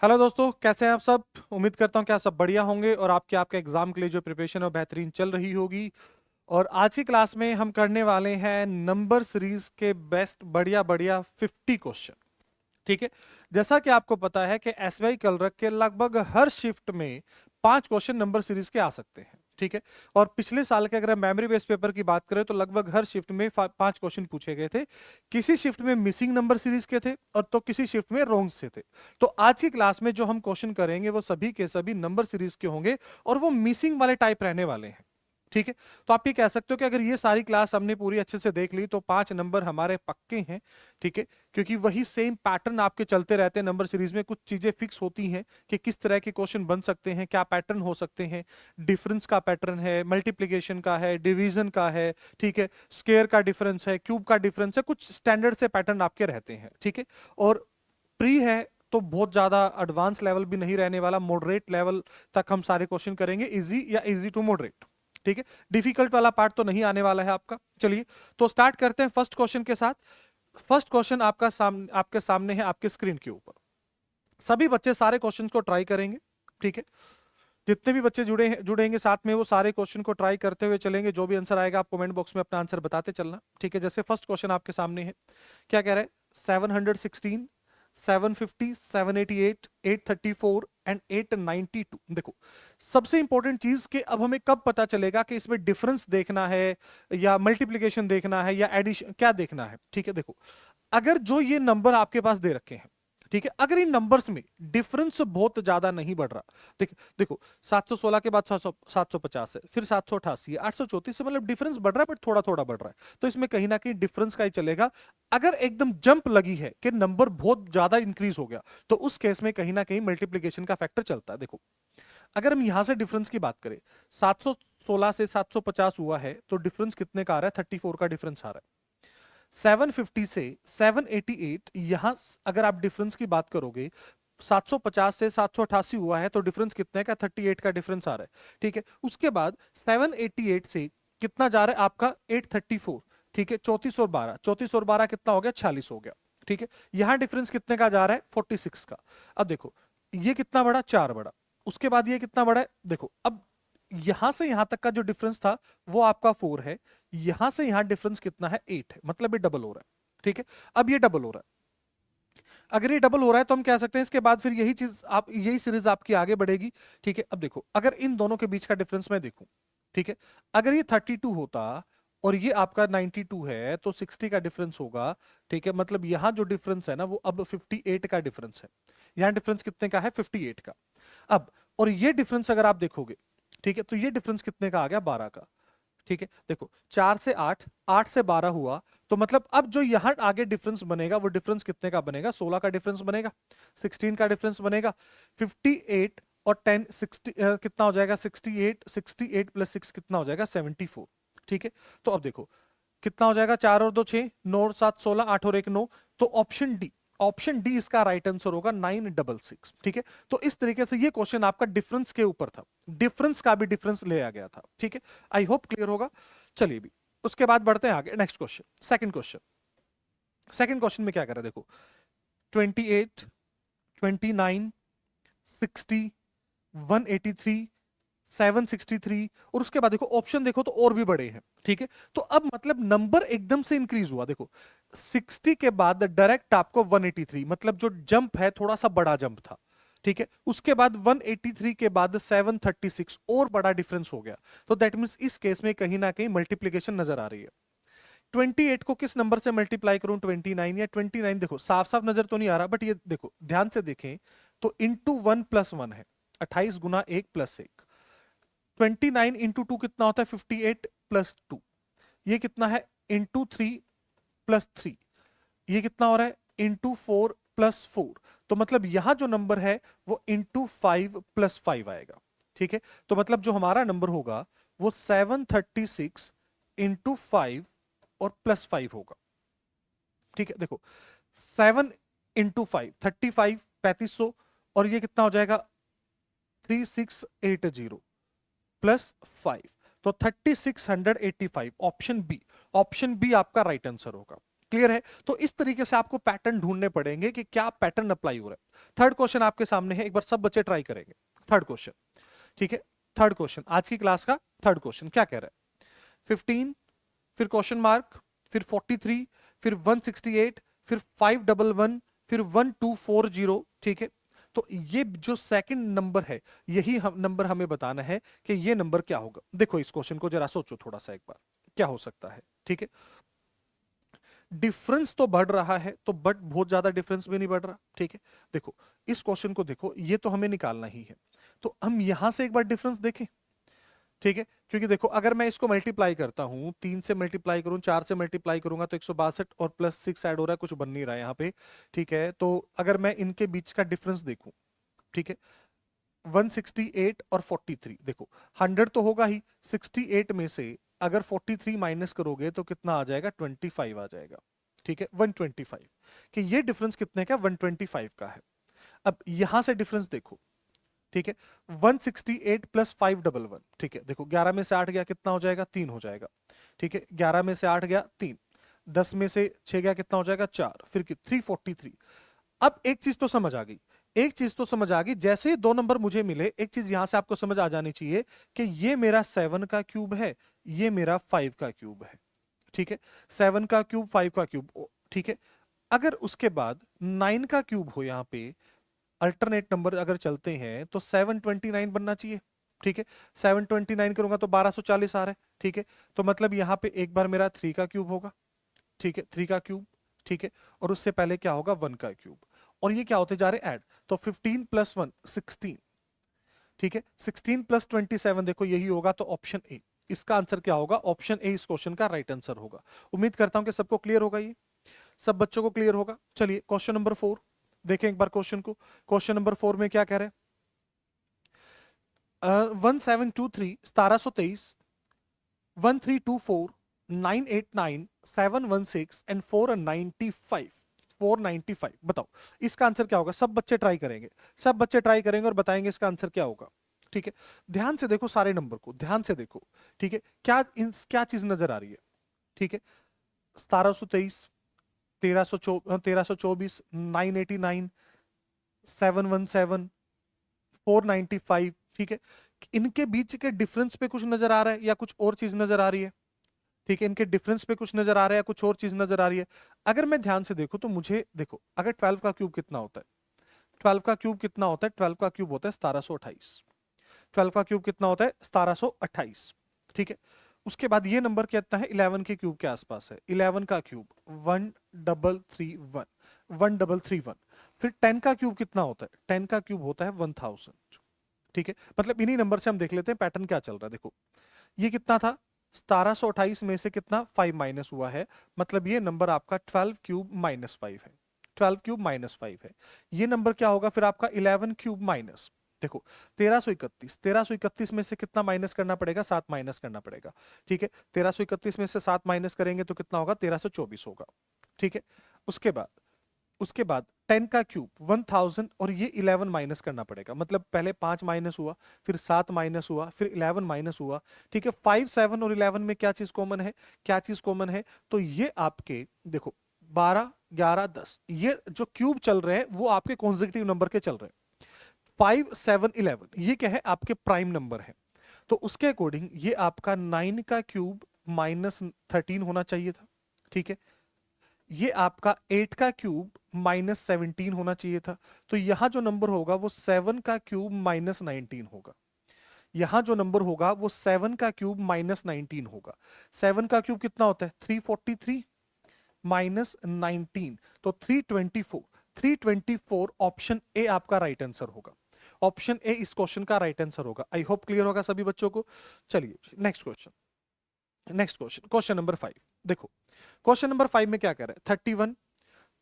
Hello दोस्तों, कैसे हैं आप सब। उम्मीद करता हूं कि आप सब बढ़िया होंगे और आपके एग्जाम के लिए जो प्रिपरेशन है वो बेहतरीन चल रही होगी। और आज की क्लास में हम करने वाले हैं नंबर सीरीज के बेस्ट बढ़िया बढ़िया 50 क्वेश्चन। ठीक है। जैसा कि आपको पता है कि एसबीआई कलरक के लगभग हर शिफ्ट में 5 क्वेश्चन नंबर सीरीज के आ सकते हैं। ठीक है। और पिछले साल के अगर मेमोरी बेस्ड पेपर की बात करें तो लगभग हर शिफ्ट में 5 क्वेश्चन पूछे गए थे। किसी शिफ्ट में मिसिंग नंबर सीरीज के थे और तो किसी शिफ्ट में रॉन्ग से थे। तो आज की क्लास में जो हम क्वेश्चन करेंगे वो सभी के सभी नंबर सीरीज के होंगे और वो मिसिंग वाले टाइप रहने वाले हैं। ठीक है। तो आप ये कह सकते हो कि अगर ये सारी क्लास हमने पूरी अच्छे से देख ली तो 5 नंबर हमारे पक्के हैं। ठीक है। क्योंकि वही सेम पैटर्न आपके चलते रहते हैं नंबर सीरीज में, कुछ चीजें फिक्स होती हैं कि किस तरह के क्वेश्चन बन सकते हैं, क्या पैटर्न हो सकते हैं। डिफरेंस का पैटर्न है, मल्टीप्लीकेशन का है, डिवीजन का है। ठीक है। स्क्वायर का डिफरेंस है, क्यूब का डिफरेंस है, कुछ स्टैंडर्ड से पैटर्न आपके रहते हैं। ठीक है। और प्री है तो बहुत ज्यादा एडवांस लेवल भी नहीं रहने वाला, मॉडरेट लेवल तक हम सारे क्वेश्चन करेंगे, इजी या इजी टू मॉडरेट। ठीक है। डिफिकल्ट वाला पार्ट तो नहीं आने वाला है आपका। चलिए तो स्टार्ट करते हैं फर्स्ट क्वेश्चन के साथ। फर्स्ट क्वेश्चन आपके सामने है, आपके स्क्रीन के ऊपर। सभी बच्चे सारे क्वेश्चंस को ट्राई करेंगे। ठीक है। जितने भी बच्चे जुड़ेंगे साथ में वो सारे क्वेश्चन को ट्राई करते हुए चलेंगे। जो भी आंसर आएगा आप कमेंट बॉक्स में अपना आंसर बताते चलना। ठीक है। जैसे फर्स्ट क्वेश्चन आपके सामने है, क्या कह रहा है? 716, 750, 788, 834 एंड 892। देखो, सबसे इंपॉर्टेंट चीज कि अब हमें कब पता चलेगा कि इसमें डिफरेंस देखना है या मल्टीप्लीकेशन देखना है या एडिशन, क्या देखना है। ठीक है। देखो, अगर जो ये नंबर आपके पास दे रखे हैं, ठीक है, अगर इन नंबर्स में डिफरेंस बहुत ज्यादा नहीं बढ़ रहा। देखो 716 के बाद 750 है, फिर 788 है, 834 से, मतलब डिफरेंस बढ़ रहा है बट थोड़ा थोड़ा बढ़ रहा है, तो इसमें कहीं ना कहीं डिफरेंस का ही चलेगा। अगर एकदम जंप लगी है कि नंबर बहुत ज्यादा इंक्रीज हो गया, तो उस केस में कहीं ना कहीं मल्टीप्लीकेशन का फैक्टर चलता है। देखो, अगर हम यहां से डिफरेंस की बात करें, 716 से 750 हुआ है तो डिफरेंस कितने का आ रहा है? 34 का डिफरेंस आ रहा है। 750 से 788, यहां अगर आप डिफरेंस की बात करोगे, 750 से 788 हुआ है तो डिफरेंस कितने का? 38 का डिफरेंस आ रहा है। ठीक है। उसके बाद 788 से कितना जा रहा है आपका? 834। ठीक है। 34 और 12, 34 और 12 कितना हो गया? 46 हो गया। ठीक है। यहां डिफरेंस कितने का जा रहा है? 46 का। अब देखो, ये कितना बड़ा? 4 बड़ा। उसके बाद ये कितना बड़ा है? देखो, अब यहां से यहां तक का जो डिफरेंस था वो आपका 4 है। यहां से यहां डिफरेंस कितना है? 8 है, मतलब ये डबल हो रहा है। ठीक है। अब ये डबल हो रहा है। अगर ये डबल हो रहा है तो हम कह सकते हैं इसके बाद फिर यही चीज आप, यही सीरीज आपकी आगे बढ़ेगी। ठीक है। अब देखो, अगर इन दोनों के बीच का डिफरेंस मैं देखूं, ठीक है, अगर ये 32 होता और ये आपका 92 है तो 60 का डिफरेंस होगा। ठीक है। मतलब यहां जो डिफरेंस है ना वो अब 58 का डिफरेंस है। यहां डिफरेंस कितने का है? 58 का। अब और ये डिफरेंस अगर आप देखोगे, ठीक है, तो ये डिफरेंस कितने का आ गया? 12 का। ठीक है। देखो, 4 से 8, 8 से 12 हुआ, तो मतलब अब जो यहां आगे डिफरेंस बनेगा वो डिफरेंस कितने का बनेगा? 16 का डिफरेंस बनेगा, 16 का डिफरेंस बनेगा। 58 और 10, 60 कितना हो जाएगा? 68, 68 प्लस 6 कितना हो जाएगा? 74। ठीक है। तो अब देखो कितना हो जाएगा? 4 और 2 6, 9 और 7 16, 8 और 1 9। तो ऑप्शन डी, ऑप्शन डी इसका राइट आंसर होगा, 966। ठीक है। तो इस तरीके से ये क्वेश्चन आपका डिफरेंस के ऊपर था, डिफरेंस का भी डिफरेंस ले आ गया था। ठीक है। आई होप क्लियर होगा। चलिए भी उसके बाद बढ़ते हैं आगे। Next question, second question. Second question में क्या कर रहा है? देखो, 28, 29, 60, 183, 763, और उसके बाद देखो ऑप्शन देखो तो और भी बड़े हैं। ठीक है। तो अब मतलब नंबर एकदम से इंक्रीज हुआ। देखो, 60 के बाद डायरेक्ट आपको 183, मतलब जो जंप है थोड़ा सा बड़ा जंप था। ठीक है। उसके बाद 183 के बाद 736, और बड़ा डिफरेंस हो गया। तो दैट मींस इस केस में कहीं ना कहीं मल्टीप्लीकेशन नजर आ रही है। 28 को किस नंबर से मल्टीप्लाई करूं? 29 या 29? देखो साफ साफ नजर तो नहीं आ रहा बट ये देखो ध्यान से देखें तो इंटू 1 + 1 है, 28 गुना 1 + 1। 29 इंटू 2 कितना होता है? 58 + 2। ये कितना है? इंटू 3 + 3। ये कितना हो रहा है? इंटू 4 + 4। तो मतलब यहां जो नंबर है वो इंटू 5 + 5 आएगा। ठीक है। तो मतलब जो हमारा नंबर होगा वो 736 इंटू 5 और +5 होगा। ठीक है। देखो, 7 इंटू 5 35, 3500, और ये कितना हो जाएगा? 3680 +5, तो 3685। ऑप्शन बी, ऑप्शन बी आपका राइट आंसर होगा। क्लियर है? तो इस तरीके से आपको पैटर्न ढूंढने पड़ेंगे कि क्या पैटर्न अप्लाई हो रहा है। थर्ड क्वेश्चन आपके सामने है, एक बार सब बच्चे ट्राई करेंगे। थर्ड क्वेश्चन, ठीक है, थर्ड क्वेश्चन आज की क्लास का थर्ड क्वेश्चन क्या कह रहा है? 15, फिर क्वेश्चन मार्क, फिर 43, फिर 168, फिर 511, फिर 1240, ठीक है। तो ये जो सेकंड नंबर है, यही हम नंबर हमें बताना है कि ये नंबर क्या होगा। देखो इस क्वेश्चन को जरा सोचो थोड़ा सा एक बार, क्या हो सकता है, ठीक है। डिफरेंस तो बढ़ रहा है, तो बट बहुत ज्यादा डिफरेंस भी नहीं बढ़ रहा, ठीक है। देखो इस क्वेश्चन को देखो, ये तो हमें निकालना ही है, तो हम यहां से एक बार डिफरेंस देखें, ठीक है। क्योंकि देखो अगर मैं इसको मल्टीप्लाई करता हूं, 3 से मल्टीप्लाई करूं, 4 से मल्टीप्लाई करूंगा तो 162 और प्लस 6 ऐड हो रहा है, कुछ बन नहीं रहा है यहाँ पे, ठीक है। तो अगर मैं इनके बीच का डिफरेंस देखूं, ठीक है, 168 और 43, देखो 100 तो होगा ही, 68 में से अगर 43 माइनस करोगे तो कितना आ जाएगा, 25 आ जाएगा, ठीक है, 125। कि ये डिफरेंस कितने का, 125 का है। अब यहां से डिफरेंस देखो, ठीक है, 168 प्लस 511, ठीक है। देखो 11 में से 8 गया कितना हो जाएगा, 3 हो जाएगा, ठीक है। 11 में से 8 गया 3, 10 में से 6 गया कितना हो जाएगा, 4, फिर 343। अब एक चीज तो समझ आ गई, एक चीज तो समझ आ गई, जैसे ही दो नंबर मुझे मिले, एक चीज यहां से आपको समझ आ जानी चाहिए कि ये मेरा 7 का क्यूब है, ये मेरा 5 का क्यूब है, ठीक है। 7 का क्यूब, 5 का क्यूब, ठीक है। अगर उसके बाद 9 का क्यूब हो, यहां पे अल्टरनेट नंबर अगर चलते हैं तो 729 बनना चाहिए, ठीक है। 729 करूंगा तो 1240 आ रहा है, ठीक है। तो मतलब यहां पे एक बार मेरा 3 का क्यूब होगा, ठीक है, 3 का क्यूब, ठीक है। और उससे पहले क्या होगा, 1 का क्यूब, और ये क्या होते जा रहे ऐड, तो 15 प्लस 1 16, ठीक है। 16 प्लस 27, देखो यही होगा, तो ऑप्शन ए इसका आंसर क्या होगा, ऑप्शन ए इस क्वेश्चन का राइट आंसर होगा। उम्मीद करता हूं कि सबको क्लियर होगा, ये सब बच्चों को क्लियर होगा। चलिए क्वेश्चन नंबर 4 देखें एक बार क्वेश्चन को। क्वेश्चन नंबर 4 में क्या कह रहे हैं, 1723 1723, 1324, 989, 716 एंड 495, 495, बताओ इसका आंसर क्या होगा। सब बच्चे ट्राई करेंगे, सब बच्चे ट्राई करेंगे और बताएंगे इसका आंसर क्या होगा, ठीक है। ध्यान से देखो सारे नंबर को, ध्यान से देखो, ठीक है, क्या चीज नजर आ रही है, ठीक है। 1723, 1324, 989, 717, 495, ठीक है। इनके बीच के डिफरेंस पे कुछ नजर आ रहा है या कुछ और चीज नजर आ रही है, ठीक है। इनके डिफरेंस पे कुछ नजर आ रहा है या कुछ और चीज नजर आ रही है। अगर मैं ध्यान से देखूं तो मुझे देखो, अगर 12 का क्यूब कितना होता है, 12 का क्यूब कितना होता है, 12 का क्यूब होता है 1728, 12 का क्यूब कितना होता है, 1728, ठीक है। उसके बाद ये नंबर कितना है, 11 के क्यूब के आसपास है, 11 का क्यूब 1331, 1331। फिर 10 का क्यूब कितना होता है, 10 का क्यूब होता है 1000, ठीक है। मतलब इन्हीं नंबर से हम देख लेते हैं पैटर्न क्या चल रहा है। देखो ये कितना था, 1728 में से कितना 5 माइनस हुआ है, मतलब ये नंबर आपका 12 क्यूब माइनस 5 है, 12 क्यूब माइनस 5 है। ये नंबर क्या होगा फिर आपका, 11 क्यूब माइनस, देखो 1331, 1331 में से कितना माइनस करना पड़ेगा, 7 माइनस करना पड़ेगा, ठीक है। 1331 में से 7 माइनस करेंगे तो कितना होगा, 1324 होगा, ठीक है। उसके बाद उसके बाद 10 का क्यूब 1000, और ये 11 माइनस करना पड़ेगा, मतलब पहले 5 माइनस हुआ, फिर 7 माइनस हुआ, फिर 11 माइनस हुआ, ठीक है। 5, 7 और 11 में क्या चीज कॉमन है, क्या चीज कॉमन है, तो ये आपके देखो 12, 11, 10, ये जो क्यूब चल रहे हैं वो आपके कॉन्जिक्यूटिव नंबर के चल रहे हैं। 5, 7, 11 ये क्या है, आपके प्राइम नंबर है। तो उसके अकॉर्डिंग ये आपका 9 का क्यूब माइनस 13 होना चाहिए था, ठीक है। ये आपका 8 का क्यूब माइनस 17 होना चाहिए था। तो यहां जो नंबर होगा वो 7 का क्यूब माइनस 19 होगा। यहां जो नंबर होगा वो 7 का क्यूब माइनस 19 होगा। 7 का क्यूब कितना होता है, 343 माइनस 19, तो 324, 324 ऑप्शन ए आपका राइट आंसर होगा। ऑप्शन ए इस क्वेश्चन का राइट आंसर होगा। आई होप क्लियर होगा सभी बच्चों को। चलिए next question, next question, question number 5 देखो। क्वेश्चन नंबर 5 में क्या कह रहा है, 31,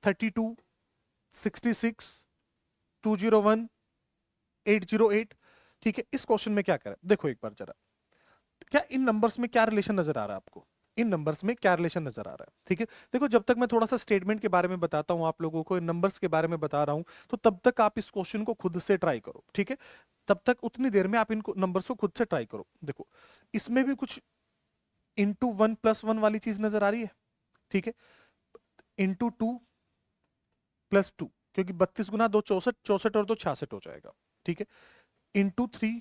32, 66, 201, 808, ठीक है। इस क्वेश्चन में क्या कह रहा है, देखो एक बार जरा, क्या इन नंबर्स में क्या रिलेशन नजर आ रहा है आपको, इन नंबर्स में क्या रिलेशन नजर आ रहा है, ठीक है। देखो जब तक मैं थोड़ा सा स्टेटमेंट के बारे में बताता हूं आप लोगों को, इन नंबर्स के बारे में बता रहा हूं, तो तब तक आप इस क्वेश्चन को खुद से ट्राई करो, ठीक है। तब तक उतनी देर में आप इन नंबर्स को खुद से ट्राई करो। देखो इसमें भी कुछ इंटू 1+1 वाली चीज नजर आ रही है, ठीक है। इंटू 2 +2, क्योंकि 32 गुना 2 64, 64 और 2 66 हो जाएगा, ठीक है, इंटू 3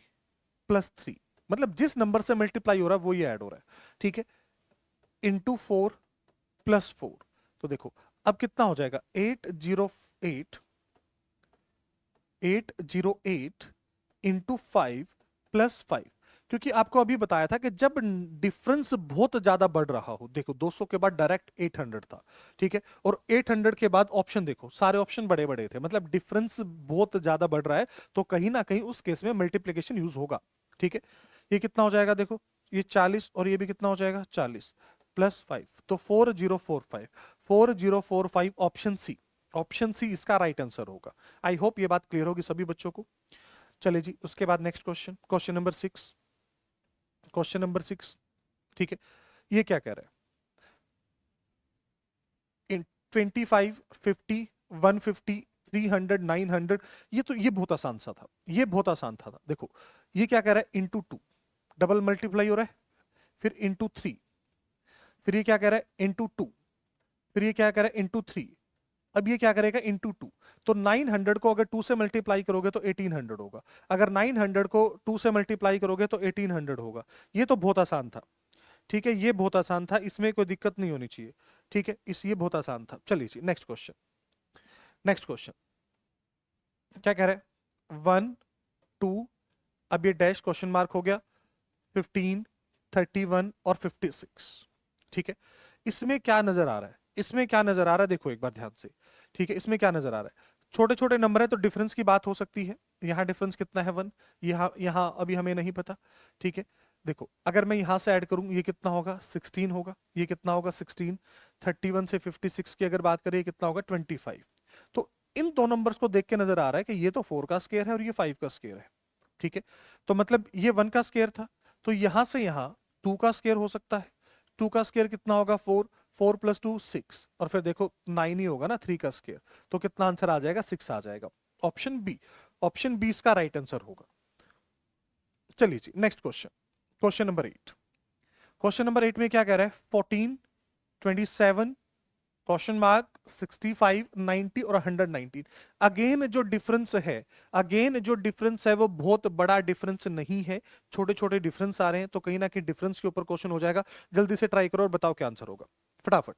प्लस 3, मतलब जिस नंबर से मल्टीप्लाई हो रहा है वो ये ऐड हो रहा है, ठीक है, इंटू 4 प्लस 4। तो देखो अब कितना हो जाएगा, 808 इंटू 5 प्लस 5, क्योंकि आपको अभी बताया था कि जब डिफरेंस बहुत ज्यादा बढ़ रहा हो, देखो 200 के बाद डायरेक्ट 800 था, ठीक है, और 800 के बाद ऑप्शन देखो, सारे ऑप्शन बड़े बड़े थे, मतलब डिफरेंस बहुत ज्यादा बढ़ रहा है, तो कहीं ना कहीं उस केस में मल्टीप्लीकेशन यूज होगा, ठीक है। ये कितना हो जाएगा, देखो ये 40 और ये भी कितना हो जाएगा 40 प्लस 5, तो 4045, 4045 ऑप्शन सी, ऑप्शन सी इसका राइट आंसर होगा। आई होप ये बात क्लियर होगी सभी बच्चों को। चले जी, उसके बाद next question, question number 6, question number 6, ठीक है, ये क्या कह रहा है, इन 25 50 150 300 900, ये बहुत आसान सा था, ये बहुत आसान था, देखो ये क्या कह रहा है, इंटू 2, डबल मल्टीप्लाई हो रहा है, फिर इंटू 3, फिर ये क्या कह रहा है इंटू 2, फिर ये क्या कह रहा है इंटू 3, अब ये क्या करेगा इंटू 2, तो 900 को अगर 2 से मल्टीप्लाई करोगे तो 1800 होगा, अगर 900 को 2 से मल्टीप्लाई करोगे तो 1800 होगा। ये तो बहुत आसान था, ठीक है, ये बहुत आसान था, इसमें कोई दिक्कत नहीं होनी चाहिए, ठीक है, इस ये बहुत आसान था। चलिए जी नेक्स्ट क्वेश्चन, नेक्स्ट क्वेश्चन क्या कह रहे हैं, 1 2, अब ये डैश क्वेश्चन मार्क हो गया, 15 31 और 56, ठीक है, इसमें क्या नजर आ रहा है, इसमें क्या नजर आ रहा है, देखो एक बार ध्यान से, ठीक है, इसमें क्या नजर आ रहा है, छोटे छोटे नंबर है तो डिफरेंस की बात हो सकती है, यहाँ डिफरेंस कितना है 1, यहाँ यहाँ अभी हमें नहीं पता, ठीक है, देखो अगर मैं यहां से ऐड करूं ये कितना होगा 16 होगा, ये कितना होगा 16, 31 से 56 की अगर बात करें ये कितना होगा 25, तो इन दो नंबर्स को देख के नजर आ रहा है कि ये तो 4 का स्क्वायर है और ये 5 का स्क्वायर है, ठीक है, तो मतलब ये 1 का स्क्वायर था, तो यहां से यहां 2 का स्क्वायर हो सकता है, 2 का स्क्वायर कितना होगा 4, 4 प्लस 2 6, और फिर देखो 9 ही होगा ना 3 का स्क्वायर, तो कितना आंसर आ जाएगा 6 आ जाएगा, ऑप्शन बी, ऑप्शन बी इसका राइट आंसर होगा। चलिए जी next question, question number 8, question number 8 में क्या कह रहा है, 14 27 क्वेश्चन मार्क 65 90 और 119, अगेन जो डिफरेंस है, अगेन जो डिफरेंस है वो बहुत बड़ा डिफरेंस नहीं है, छोटे छोटे डिफरेंस आ रहे हैं, तो कहीं ना कहीं डिफरेंस के ऊपर क्वेश्चन हो जाएगा। जल्दी से ट्राई करो और बताओ क्या आंसर होगा फटाफट।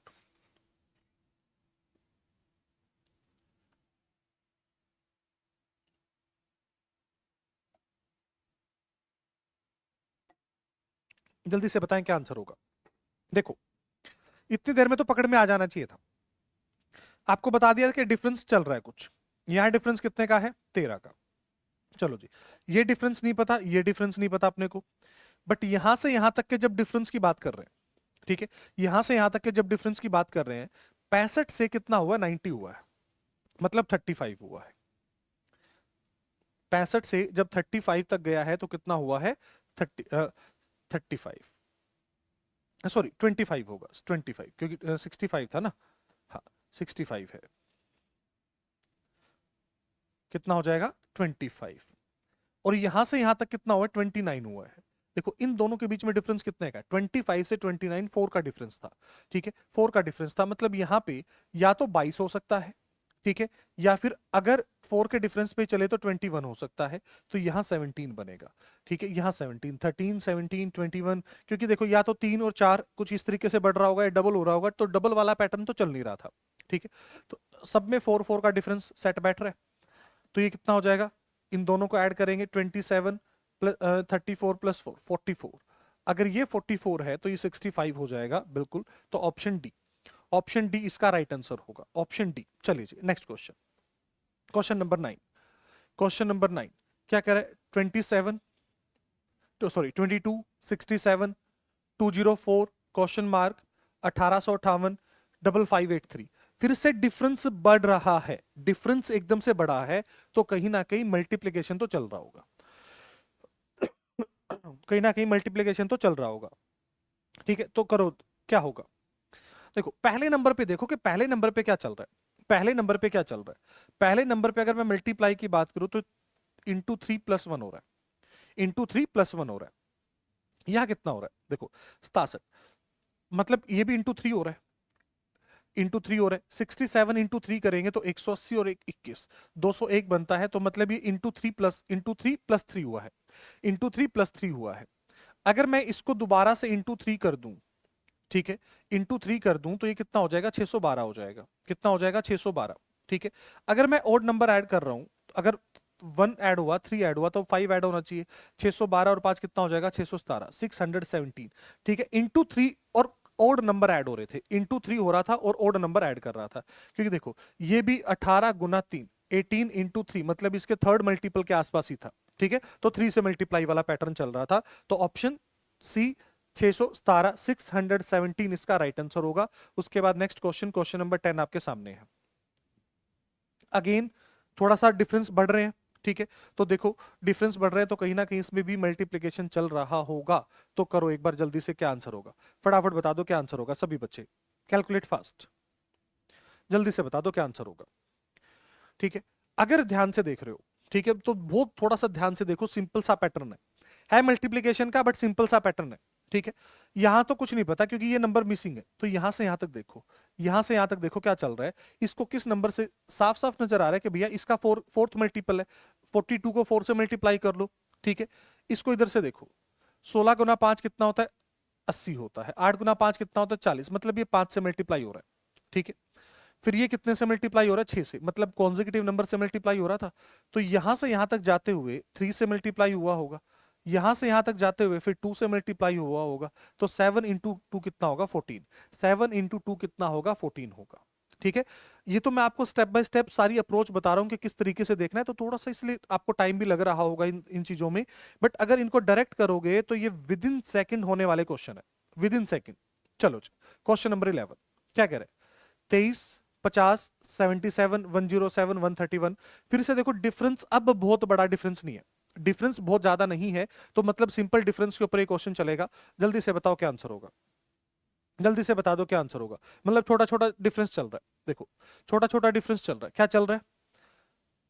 जल्दी से बताएं क्या आंसर होगा। देखो इतनी देर में तो पकड़ में आ जाना चाहिए था, आपको बता दिया कि डिफरेंस चल रहा है कुछ, यहां डिफरेंस कितने का है 13 का, चलो जी, ये डिफरेंस नहीं पता, ये डिफरेंस नहीं पता अपने को, बट यहां से यहां तक के जब डिफरेंस की बात कर रहे हैं, ठीक है, यहां से यहां तक के जब डिफरेंस की बात कर रहे हैं, 65 से कितना हुआ 90 हुआ है, मतलब 35 हुआ है, 65 से जब 35 तक गया है तो कितना हुआ है 35, सॉरी 25 होगा, 25 क्योंकि 65 था ना, हाँ 65 है, कितना हो जाएगा 25, और यहां से यहां तक कितना हुआ है 29 हुआ है। देखो इन दोनों के बीच में डिफरेंस कितने का है, 25 से 29 4 का डिफरेंस था, ठीक है, 4 का डिफरेंस था, मतलब यहां पे या तो 22 हो सकता है, ठीक है, या फिर अगर 4 के डिफरेंस पे चले तो 21 हो सकता है, तो यहां 17 बनेगा, ठीक है, यहां 17 13 17 21, क्योंकि देखो या तो 3 और 4 कुछ इस तरीके से बढ़ रहा होगा या डबल हो रहा होगा, तो डबल वाला पैटर्न तो चल नहीं रहा था, ठीक है, तो सब में 4 4 का डिफरेंस सेट बैठ रहा है, तो ये कितना हो जाएगा, इन दोनों को ऐड करेंगे 27 प्लस 34 प्लस 4 44, अगर ये 44 है तो ये 65 हो जाएगा बिल्कुल, तो ऑप्शन डी, ऑप्शन डी इसका राइट आंसर होगा, ऑप्शन डी। चलिए जी next question, question number 9, question number 9 क्या कह रहा है, 27 तो सॉरी 22 67 204 क्वेश्चन मार्क 1858 5583, फिर से डिफरेंस बढ़ रहा है, डिफरेंस एकदम से बढ़ा है, तो कहीं ना कहीं मल्टीप्लीकेशन तो चल रहा होगा, कहीं ना कहीं मल्टीप्लीकेशन तो चल रहा होगा, ठीक है, तो करो क्या होगा। देखो पहले नंबर पे देखो कि पहले नंबर पे क्या चल रहा है, पहले नंबर पे क्या चल रहा है, पहले नंबर पे अगर मैं मल्टीप्लाई की बात करूं तो इंटू 3 प्लस 1 हो रहा है, इंटू 3 प्लस 1 हो रहा है, यहां कितना हो रहा है देखो 67, मतलब ये भी इंटू 3 हो रहा है, इंटू 3 हो रहा है, 67 इंटू 3 करेंगे तो 180 और 21 201 बनता है। तो मतलब ये इंटू थ्री प्लस थ्री हुआ है, इंटू थ्री प्लस थ्री हुआ है। अगर मैं इसको दोबारा से इंटू थ्री कर दूं, ठीक है, इंटू थ्री कर दूं तो ये कितना हो जाएगा, 612 हो जाएगा। कितना हो जाएगा, 612। ठीक है, अगर मैं ओड नंबर ऐड कर रहा हूं, अगर 1 ऐड हुआ, 3 ऐड हुआ, तो 5 ऐड होना चाहिए। 612 और 5 कितना हो जाएगा, 617, 617। ठीक है, इंटू थ्री और ओड नंबर ऐड हो रहे थे, इंटू थ्री हो रहा था और ओड नंबर ऐड कर रहा था। क्योंकि देखो ये भी 18 गुना 3, 18 इंटू थ्री, मतलब इसके थर्ड मल्टीपल के आसपास ही था। ठीक है, तो 3 से मल्टीप्लाई वाला पैटर्न चल रहा था। तो ऑप्शन सी 617, 617 इसका राइट आंसर होगा। उसके बाद नेक्स्ट क्वेश्चन, क्वेश्चन नंबर 10 आपके सामने है। अगेन थोड़ा सा डिफरेंस बढ़ रहे हैं। ठीक है, तो देखो डिफरेंस बढ़ रहे हैं तो कहीं ना कहीं इसमें भी मल्टीप्लिकेशन चल रहा होगा। तो करो एक बार जल्दी से, क्या आंसर होगा फटाफट बता दो, क्या आंसर होगा सभी बच्चे, कैलकुलेट फास्ट, जल्दी से बता दो क्या आंसर होगा। ठीक है, अगर ध्यान से देख रहे हो, ठीक है, तो बहुत थोड़ा सा ध्यान से देखो, सिंपल सा पैटर्न है मल्टीप्लिकेशन का, बट सिंपल सा पैटर्न है। ठीक है, यहां तो कुछ नहीं पता क्योंकि ये नंबर मिसिंग है। तो यहां से यहां तक देखो, यहां से यहां तक देखो क्या चल रहा है। इसको किस नंबर से, साफ साफ नजर आ रहा है कि भैया इसका फोर्थ मल्टीपल है। 42 को 4 से मल्टीप्लाई कर लो। ठीक है, इसको इधर से देखो, 16 गुना 5 कितना होता है, 80 होता है। 8 गुना 5 कितना होता है, 40, मतलब ये 5 से मल्टीप्लाई हो रहा है। ठीक है, फिर ये कितने से मल्टीप्लाई हो रहा है, 6 से, मतलब कॉन्जिक्यूटिव नंबर से मल्टीप्लाई हो रहा था। तो यहां से यहां तक जाते हुए 3 से मल्टीप्लाई हुआ होगा, यहां से यहां तक जाते हुए फिर 2 से मल्टीप्लाई हुआ होगा। तो 7 इंटू टू कितना होगा, 14। 7 इंटू टू कितना होगा, 14 होगा। ठीक है, ये तो मैं आपको स्टेप बाय स्टेप सारी अप्रोच बता रहा हूं कि किस तरीके से देखना है, तो थोड़ा सा इसलिए आपको टाइम भी लग रहा होगा इन चीजों में। बट अगर इनको डायरेक्ट करोगे तो ये विद इन सेकेंड होने वाले क्वेश्चन है, विद इन सेकेंड। चलो क्वेश्चन नंबर 11 क्या कह रहे हैं, 23, 50, 77, 107, 131। फिर से देखो डिफरेंस अब बहुत बड़ा डिफरेंस नहीं है, डिफरेंस बहुत ज्यादा नहीं है, तो मतलब सिंपल डिफरेंस के ऊपर ये क्वेश्चन चलेगा। जल्दी से बताओ क्या आंसर होगा, जल्दी से बता दो क्या आंसर होगा। मतलब छोटा छोटा डिफरेंस चल रहा है, देखो छोटा छोटा डिफरेंस चल रहा है। क्या चल रहा है,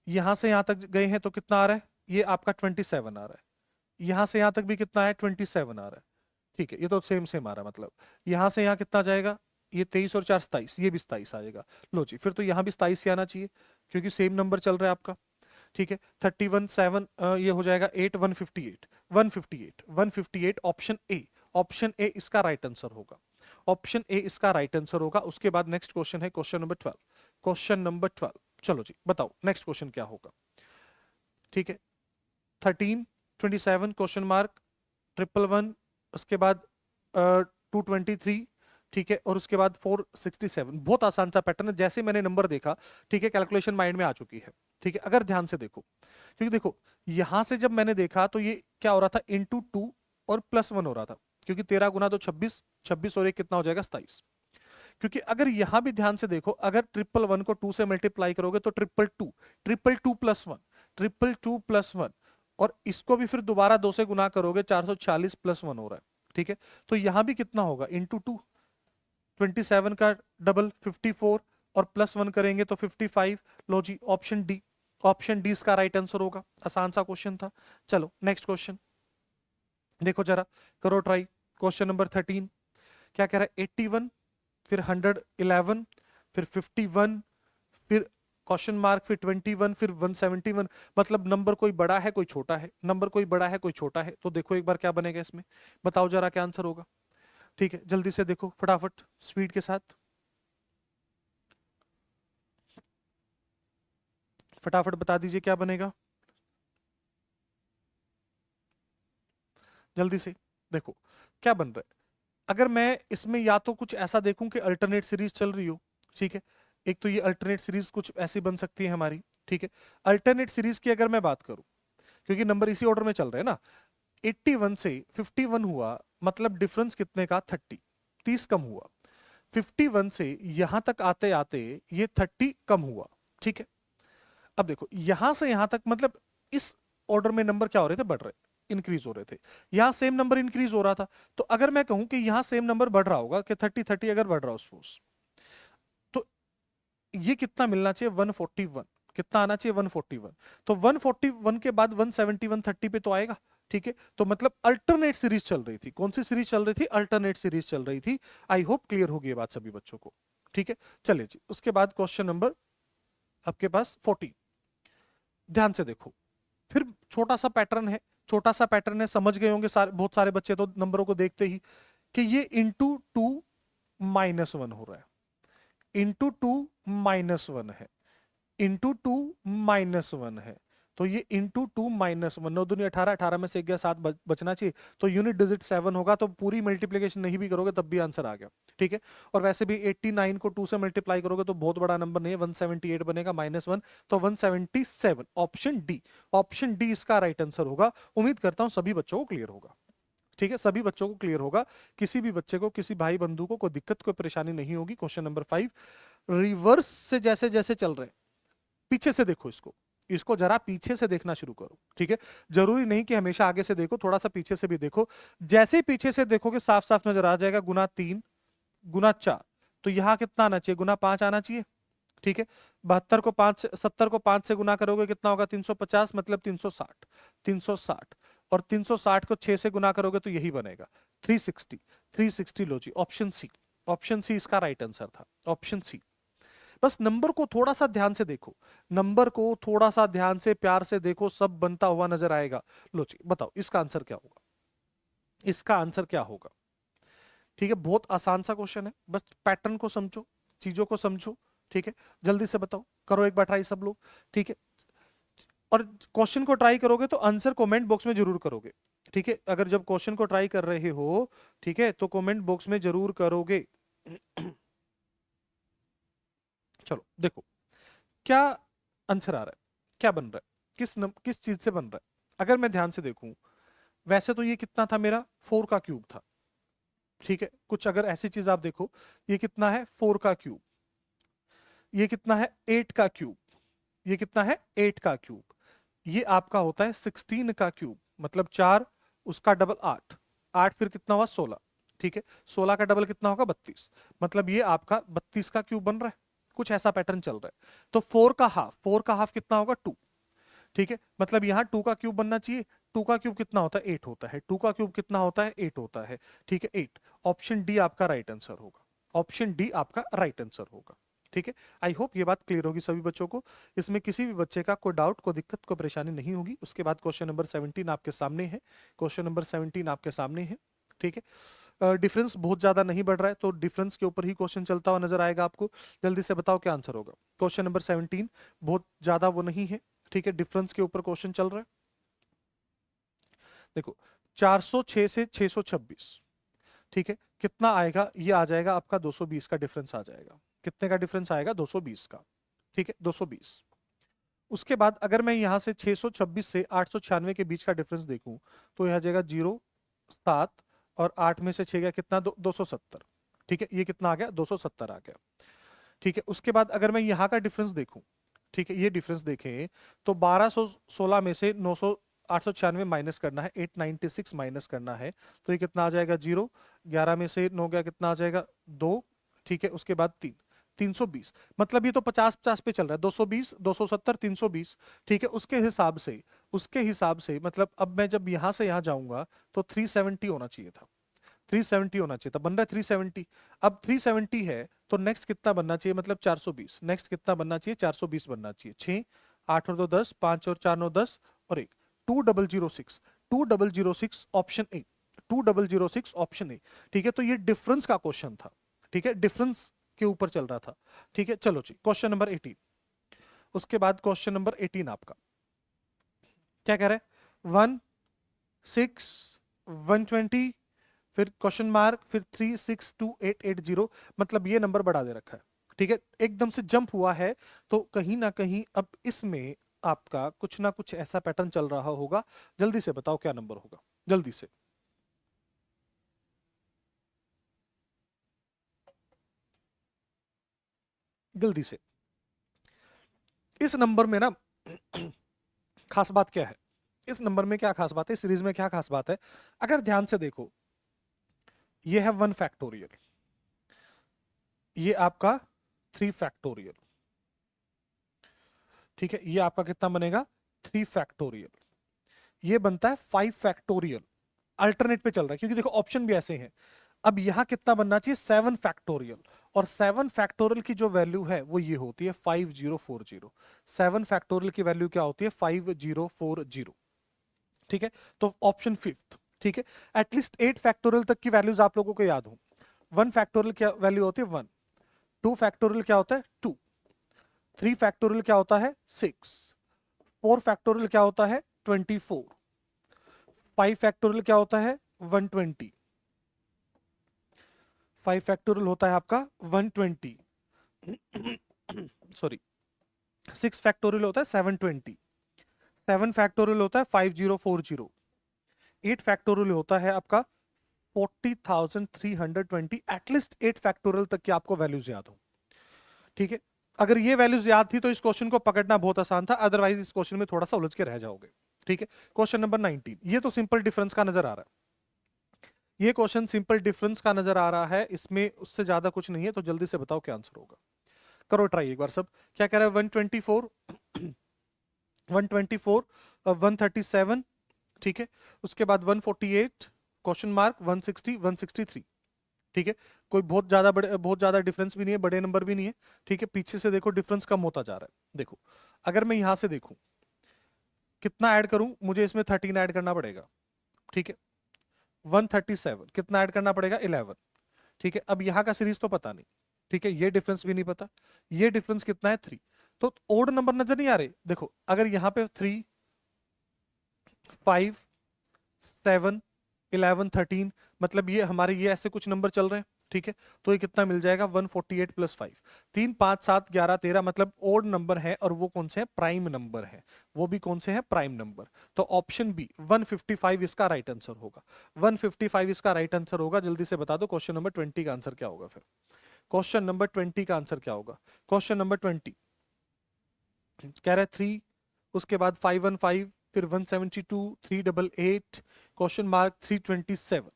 यहां से यहां तक गए हैं तो कितना आ रहा है, ये आपका 27 आ रहा है। यहां से यहां तक भी कितना है, 27 आ रहा है। ठीक है, ये तो सेम सेम आ रहा है, मतलब यहां से यहां कितना जाएगा, ये 23 और 4 27, ये भी 27 आएगा। लो जी, फिर तो यहां भी 27 ही आना चाहिए क्योंकि सेम नंबर चल रहा है आपका। ठीक है, 31 7, ये हो जाएगा 8, 158, 158, 158, ऑप्शन ए, ऑप्शन ए इसका राइट आंसर होगा, ऑप्शन ए इसका राइट आंसर होगा। उसके बाद नेक्स्ट क्वेश्चन है क्वेश्चन नंबर 12, क्वेश्चन नंबर 12। चलो जी बताओ नेक्स्ट क्वेश्चन क्या होगा। ठीक है, 13, 27 क्वेश्चन मार्क, 111, उसके बाद 223। ठीक है, और उसके बाद 467। बहुत आसान सा पैटर्न है, जैसे मैंने नंबर देखा, ठीक है, कैलकुलेशन माइंड में आ चुकी है। ठीक है, अगर ध्यान से देखो, क्योंकि देखो यहां से जब मैंने देखा तो ये क्या हो रहा था, इंटू टू और प्लस वन हो रहा था, क्योंकि 13 गुना तो 26, 26 और एक कितना हो जाएगा, 27। क्योंकि अगर यहां भी ध्यान से देखो, अगर 111 को 2 से मल्टीप्लाई करोगे तो 222, 222 प्लस वन, 222 प्लस वन, और इसको भी फिर दोबारा 2 से गुना करोगे, 440 प्लस वन हो रहा है। ठीक है, तो यहां भी कितना होगा, इंटू टू, 27 का डबल 54, और प्लस वन करेंगे तो 55। लो जी, ऑप्शन डी, ऑप्शन डी इसका राइट आंसर होगा। आसान सा क्वेश्चन था। चलो नेक्स्ट क्वेश्चन देखो जरा, करो ट्राई। क्वेश्चन नंबर 13 क्या कह रहा है, 81, फिर 111, फिर 51, फिर क्वेश्चन मार्क, फिर 21, फिर 171। मतलब नंबर कोई बड़ा है कोई छोटा है, नंबर कोई बड़ा है कोई छोटा है। तो देखो एक बार क्या बनेगा इसमें, बताओ जरा क्या आंसर होगा। ठीक है, जल्दी से देखो फटाफट स्पीड के साथ, फटाफट बता दीजिए क्या बनेगा, जल्दी से देखो क्या बन रहा है। अगर मैं इसमें या तो कुछ ऐसा देखूं कि अल्टरनेट सीरीज चल रही हो, ठीक है, एक तो ये अल्टरनेट सीरीज कुछ ऐसी बन सकती है हमारी। ठीक है, अल्टरनेट सीरीज की अगर मैं बात करूं, क्योंकि नंबर इसी ऑर्डर में चल रहे हैं ना, 81 से 51 हुआ, मतलब डिफरेंस कितने का, 30, 30 कम हुआ। 51 से यहां तक आते आते ये 30 कम हुआ। ठीक है, अब देखो यहां से यहां तक, मतलब इस ऑर्डर में नंबर क्या हो रहे थे, बढ़ रहे, इंक्रीज हो रहे थे। यहां सेम नंबर इंक्रीज हो रहा था। तो अगर मैं कहूं कि यहां सेम नंबर बढ़ रहा होगा कि 30 30 अगर बढ़ रहा हो सपोज, तो ये कितना मिलना चाहिए, 141, कितना आना चाहिए, 141। तो 141 के बाद 171 30 पे तो आएगा। ठीक है, तो मतलब अल्टरनेट सीरीज चल रही थी। कौन सी सीरीज चल रही थी, अल्टरनेट सीरीज चल रही थी। आई होप क्लियर होगी ये बात सभी बच्चों को। ठीक है, चलिए जी, उसके बाद क्वेश्चन नंबर आपके पास 14। ध्यान से देखो, फिर छोटा सा पैटर्न है, छोटा सा पैटर्न है, समझ गए होंगे सारे, बहुत सारे बच्चे तो नंबरों को देखते ही कि ये इंटू टू -1 हो रहा है, इंटू टू -1 है, इंटू टू -1 है, तो ये इंटू टू -1, 9 दूनी 18, 18 में से 1 गया 7 बचना चाहिए, तो यूनिट डिजिट 7 होगा, तो पूरी मल्टीप्लीकेशन नहीं भी करोगे तब भी आंसर आ गया, ठीक है। और वैसे भी 89 को 2 से मल्टीप्लाई करोगे तो बहुत बड़ा नंबर नहीं है, 178 बनेगा -1, तो 177, ऑप्शन डी, ऑप्शन डी इसका राइट आंसर होगा। उम्मीद करता हूं सभी बच्चों को क्लियर होगा, ठीक है, सभी बच्चों को क्लियर होगा, किसी भी बच्चे को, किसी भाई बंधु को कोई दिक्कत, कोई परेशानी नहीं होगी। क्वेश्चन नंबर 5, रिवर्स से जैसे जैसे चल रहे हैं, पीछे से देखो इसको, इसको जरा पीछे से देखना शुरू करो, ठीक है, जरूरी नहीं कि हमेशा आगे से देखो, थोड़ा सा पीछे से भी देखो। जैसे ही पीछे से देखोगे साफ साफ नजर आ जाएगा, गुना 3 गुना 4, तो यहां कितना आना चाहिए, गुना 5 आना चाहिए, ठीक है। 72 को 5 से 70 को 5 से गुना करोगे कितना होगा, 350, मतलब 360, 360, और 360 को 6 से गुना करोगे तो यही बनेगा 360, 360 लो जी, ऑप्शन सी, ऑप्शन सी इसका राइट आंसर था, ऑप्शन सी। बस नंबर को थोड़ा सा ध्यान से देखो, नंबर को थोड़ा सा ध्यान से प्यार से देखो, सब बनता हुआ नजर आएगा। लो जी बताओ इसका आंसर क्या होगा, इसका आंसर क्या होगा, ठीक है, बहुत आसान सा क्वेश्चन है, बस पैटर्न को समझो, चीजों को समझो, ठीक है, जल्दी से बताओ, करो एक बार ट्राई सब लोग, ठीक है। और क्वेश्चन को ट्राई करोगे तो आंसर कमेंट बॉक्स में जरूर करोगे, ठीक है, अगर जब क्वेश्चन को ट्राई कर रहे हो, ठीक है, तो कमेंट बॉक्स में जरूर करोगे। चलो देखो क्या आंसर आ रहा है, क्या बन रहा है, किस चीज से बन रहा है। अगर मैं ध्यान से देखूं, वैसे तो ये कितना था मेरा, 4 का क्यूब था, ठीक है, कुछ अगर ऐसी चीज आप देखो, ये कितना है, 4 का क्यूब, ये कितना है, 8 का क्यूब, ये कितना है, 8 का क्यूब, ये आपका होता है 16 का क्यूब, मतलब 4, उसका डबल 8, 8 फिर कितना हुआ, 16, ठीक है, 16 का डबल कितना होगा, 32, मतलब ये आपका 32 का क्यूब बन रहा है, कुछ ऐसा पैटर्न चल रहा है। तो 4 का हाफ, 4 का हाफ कितना होगा, 2, ठीक है, मतलब यहाँ 2 का क्यूब बनना चाहिए, 2 का क्यूब कितना होता है, 8 होता है, 2 का क्यूब कितना होता है, 8 होता है, ठीक है, 8, ऑप्शन डी आपका राइट आंसर होगा, ऑप्शन डी आपका राइट आंसर होगा, ठीक है। आई होप ये बात क्लियर होगी सभी बच्चों को, इसमें किसी भी बच्चे का कोई डाउट, कोई दिक्कत, कोई परेशानी नहीं होगी। उसके बाद क्वेश्चन नंबर 17 आपके सामने है, क्वेश्चन नंबर 17 आपके सामने है, ठीक है। डिफरेंस बहुत ज्यादा नहीं बढ़ रहा है, तो डिफरेंस के ऊपर ही क्वेश्चन चलता हुआ नजर आएगा आपको। जल्दी से बताओ क्या आंसर होगा। क्वेश्चन नंबर 17 बहुत ज्यादा वो नहीं है, ठीक है, डिफरेंस के ऊपर क्वेश्चन चल रहा है। देखो 406 से 626, ठीक है, कितना आएगा, ये आ जाएगा आपका 220 का डिफरेंस आ जाएगा। कितने का डिफरेंस आएगा, 220 का, ठीक है, 220। उसके बाद अगर मैं यहां से 626 से 896 के बीच का डिफरेंस देखूं, तो यह आ जाएगा 0, 7, और 8 में से 6 गया कितना, 270, ठीक है, ये कितना आ गया, 270 आ गया, ठीक है। उसके बाद अगर मैं यहाँ का डिफरेंस देखूं, ठीक है, ये डिफरेंस देखें तो 1216 में से 900 896 माइनस करना है, 896 माइनस करना है, तो ये कितना आ जाएगा, 0, 11 में से 9 गया कितना आ जाएगा, 2, ठीक है, उसके बाद 3, 320, मतलब ये तो 50-50 पे चल रहा है, 220, 270, 320, ठीक है। उसके हिसाब से मतलब अब मैं जब यहां से यहां जाऊंगा तो 370 होना चाहिए था, 370 होना चाहिए था, बन रहा है 370। अब 370 है तो नेक्स्ट कितना बनना चाहिए, मतलब 420, नेक्स्ट कितना बनना चाहिए, 420 बनना चाहिए। 6, 8 और 2 10, 5 और 4 9 10, और 1, 2006, 2006 ऑप्शन ए, 2006 ऑप्शन ए, ठीक है। तो ये डिफरेंस का क्वेश्चन था, ठीक है, डिफरेंस के ऊपर चल रहा था, ठीक है। चलो जी क्वेश्चन नंबर 18, उसके बाद क्वेश्चन नंबर 18 आपका क्या कह रहा है, 1 6 120, फिर क्वेश्चन मार्क, फिर 362 880, मतलब ये नंबर बढ़ा दे रखा है, ठीक है, एकदम से जंप हुआ है, तो कहीं ना कहीं अब इसमें आपका कुछ ना कुछ ऐसा पैटर्न चल रहा होगा। जल्दी से बताओ क्या नंबर होगा, जल्दी से, जल्दी से। इस नंबर में ना खास बात क्या है, इस नंबर में क्या खास बात है, सीरीज में क्या खास बात है, अगर ध्यान से देखो, ये है 1 फैक्टोरियल, ये आपका 3 फैक्टोरियल, ठीक है, ये आपका कितना बनेगा, 3 फैक्टोरियल, ये बनता है 5 फैक्टोरियल, अल्टरनेट पे चल रहा है क्योंकि देखो ऑप्शन भी ऐसे हैं। अब यहां कितना बनना चाहिए, 7 फैक्टोरियल, और 7 फैक्टोरियल की जो वैल्यू है वो ये होती है 5040। 7 फैक्टोरियल की वैल्यू क्या होती है? 5040। ठीक है, तो ऑप्शन फिफ्थ। ठीक है, एटलीस्ट 8 फैक्टोरियल तक की वैल्यूज आप लोगों को याद हो। 1 फैक्टोरियल क्या वैल्यू होती है? 1। 2 फैक्टोरियल क्या होता है? 2। 3 फैक्टोरियल क्या होता है? 6। 4 फैक्टोरियल क्या होता है? 24। 5 फैक्टोरियल क्या होता है? 120। 5 फैक्टोरियल होता है आपका 120। सॉरी, 6 फैक्टोरियल होता है 720। 7 फैक्टोरियल होता है 5040। 8 फैक्टोरियल होता है आपका 40,320। एटलीस्ट 8 फैक्टोरियल तक की आपको वैल्यूज याद हो। ठीक है, अगर ये वैल्यूज याद थी तो इस क्वेश्चन को पकड़ना बहुत आसान था, अदरवाइज इस क्वेश्चन में थोड़ा सा उलझ के रह जाओगे। ठीक है, क्वेश्चन नंबर 19, ये तो सिंपल डिफरेंस का नजर आ रहा है। ये क्वेश्चन सिंपल डिफरेंस का नजर आ रहा है, इसमें उससे ज्यादा कुछ नहीं है, तो जल्दी से बताओ क्या आंसर होगा। करो ट्राई एक बार सब। क्या कह रहा है? 124, 124, 137। ठीक है, उसके बाद 148, क्वेश्चन मार्क, 160, 163। ठीक है, कोई बहुत ज्यादा डिफरेंस भी नहीं है, बड़े नंबर भी नहीं है। ठीक है, पीछे से देखो डिफरेंस कम होता जा रहा है। देखो, अगर मैं यहां से देखूं कितना ऐड करूं, मुझे इसमें 13 ऐड करना पड़ेगा। ठीक है, 137 कितना ऐड करना पड़ेगा? 11। ठीक है, अब यहाँ का सीरीज तो पता नहीं। ठीक है, ये डिफरेंस भी नहीं पता। ये डिफरेंस कितना है? 3। तो ओड नंबर नजर नहीं आ रहे? देखो, अगर यहाँ पे 3, 5, 7, 11, 13, मतलब ये हमारे ये ऐसे कुछ नंबर चल रहे हैं। ठीक है, तो ये कितना मिल जाएगा? 148 प्लस 5, 3, 5, 7, 11, 13, मतलब ओड नंबर है, और वो कौन से हैं? प्राइम नंबर है। वो भी कौन से हैं? Prime number. तो ऑप्शन बी 155 इसका राइट आंसर होगा। 155 इसका राइट आंसर होगा। जल्दी से बता दो क्वेश्चन नंबर 20 का आंसर क्या होगा। फिर क्वेश्चन नंबर 20 का आंसर क्या होगा? क्वेश्चन नंबर 20 कह रहा है 3, उसके बाद 515, फिर 172, 388, क्वेश्चन मार्क, 327,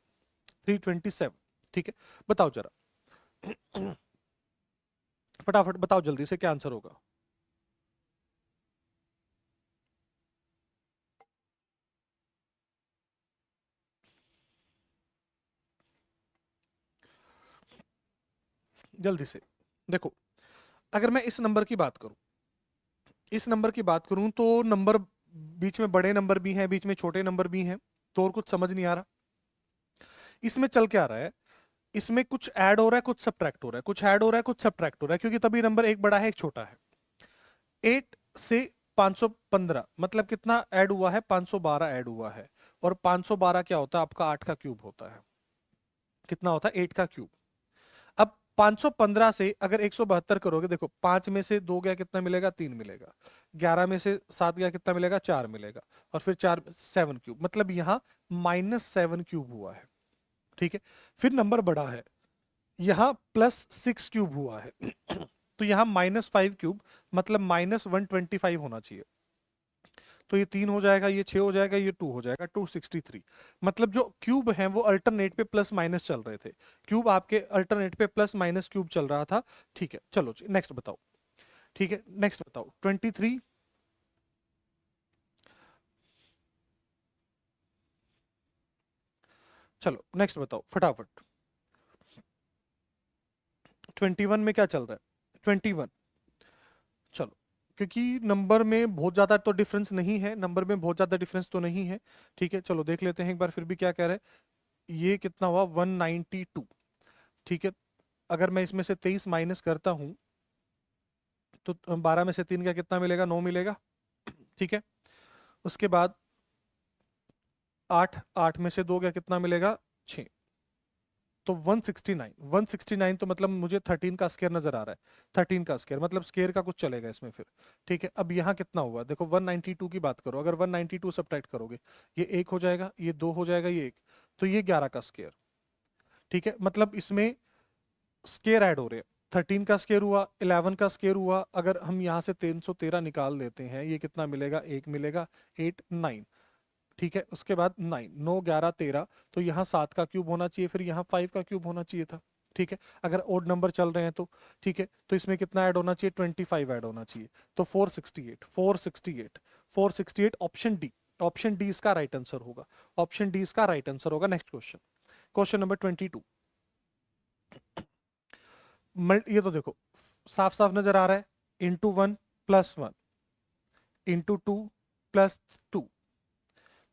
327। ठीक है, बताओ जरा, फटाफट बताओ जल्दी से क्या आंसर होगा। जल्दी से देखो, अगर मैं इस नंबर की बात करूं, इस नंबर की बात करूं तो नंबर बीच में बड़े नंबर भी हैं, बीच में छोटे नंबर भी हैं, तो और कुछ समझ नहीं आ रहा। इसमें चल क्या रहा है? इसमें कुछ ऐड हो रहा है, कुछ सब्ट्रैक्ट हो रहा है, कुछ ऐड हो रहा है, कुछ सब्ट्रैक्ट हो रहा है, क्योंकि तभी नंबर एक बड़ा है एक छोटा है। 8 से 515 मतलब कितना ऐड हुआ है? 512 ऐड हुआ है। और 512 क्या होता है? आपका 8 का क्यूब होता है। कितना होता है? 8 का क्यूब। अब 515 से अगर 172 करोगे, देखो 5 में से 2 गया कितना मिलेगा? 3 मिलेगा। 11 में से 7 गया कितना मिलेगा? 4 मिलेगा। और फिर 4, 7 क्यूब, मतलब यहाँ -7 क्यूब हुआ है। ठीक है, फिर नंबर बड़ा है, यहाँ +6 क्यूब हुआ है। तो यहाँ -5 क्यूब, मतलब -125 होना चाहिए। तो ये 3 हो जाएगा, ये 6 हो जाएगा, ये 2 हो जाएगा, 263। मतलब जो क्यूब हैं वो अल्टरनेट पे प्लस माइनस चल रहे थे। क्यूब आपके अल्टरनेट पे प्लस माइनस क्यूब चल रहा था। ठीक है, चलो जी नेक्स्ट बताओ। ठीक है, नेक्स्ट बताओ 23। चलो नेक्स्ट बताओ फटाफट। 21 में क्या चल रहा है? 21, चलो, क्योंकि नंबर में बहुत ज्यादा तो डिफरेंस नहीं है, नंबर में बहुत ज्यादा डिफरेंस तो नहीं है। ठीक है, चलो देख लेते हैं एक बार फिर भी क्या कह रहा है। ये कितना हुआ? 192। ठीक है, अगर मैं इसमें से 23 माइनस करता हूं तो 12 में से 3 का कितना मिलेगा? 9 मिलेगा। ठीक है, उसके बाद 8, 8 में से 2 का कितना मिलेगा? 6। तो 169, 169 तो मतलब मुझे 13 का स्केयर नजर आ रहा है। 13 का स्केयर मतलब स्केयर का कुछ चलेगा इसमें फिर। ठीक है, अब यहाँ कितना हुआ? देखो 192 की बात करो, अगर 192 सब्ट्रैक्ट करोगे, ये 1 हो जाएगा, ये 2 हो जाएगा, ये 1, तो ये 11 का स्केयर। ठीक है, मतलब इसमें स्केयर ऐड हो रहे हैं। 13 का स्केयर हुआ, 11 का स्केयर हुआ, अगर हम यहाँ से 313 निकाल देते हैं, ये कितना मिलेगा? 1 मिलेगा, 8, 9। ठीक है, उसके बाद 9, 9, 11, 13, तो यहाँ 7 का क्यूब होना चाहिए, फिर यहाँ 5 का क्यूब होना चाहिए था। ठीक है, अगर ओड नंबर चल रहे हैं तो। ठीक है, तो इसमें कितना ऐड होना चाहिए? 25 ऐड होना चाहिए। तो 468, 468, 468, ऑप्शन डी। ऑप्शन डी इसका राइट आंसर होगा। ऑप्शन डी इसका राइट आंसर होगा। Next question, question number 22। ये तो देखो साफ साफ नजर आ रहा है, इंटू 1 प्लस 1 इंटू 2 प्लस 2,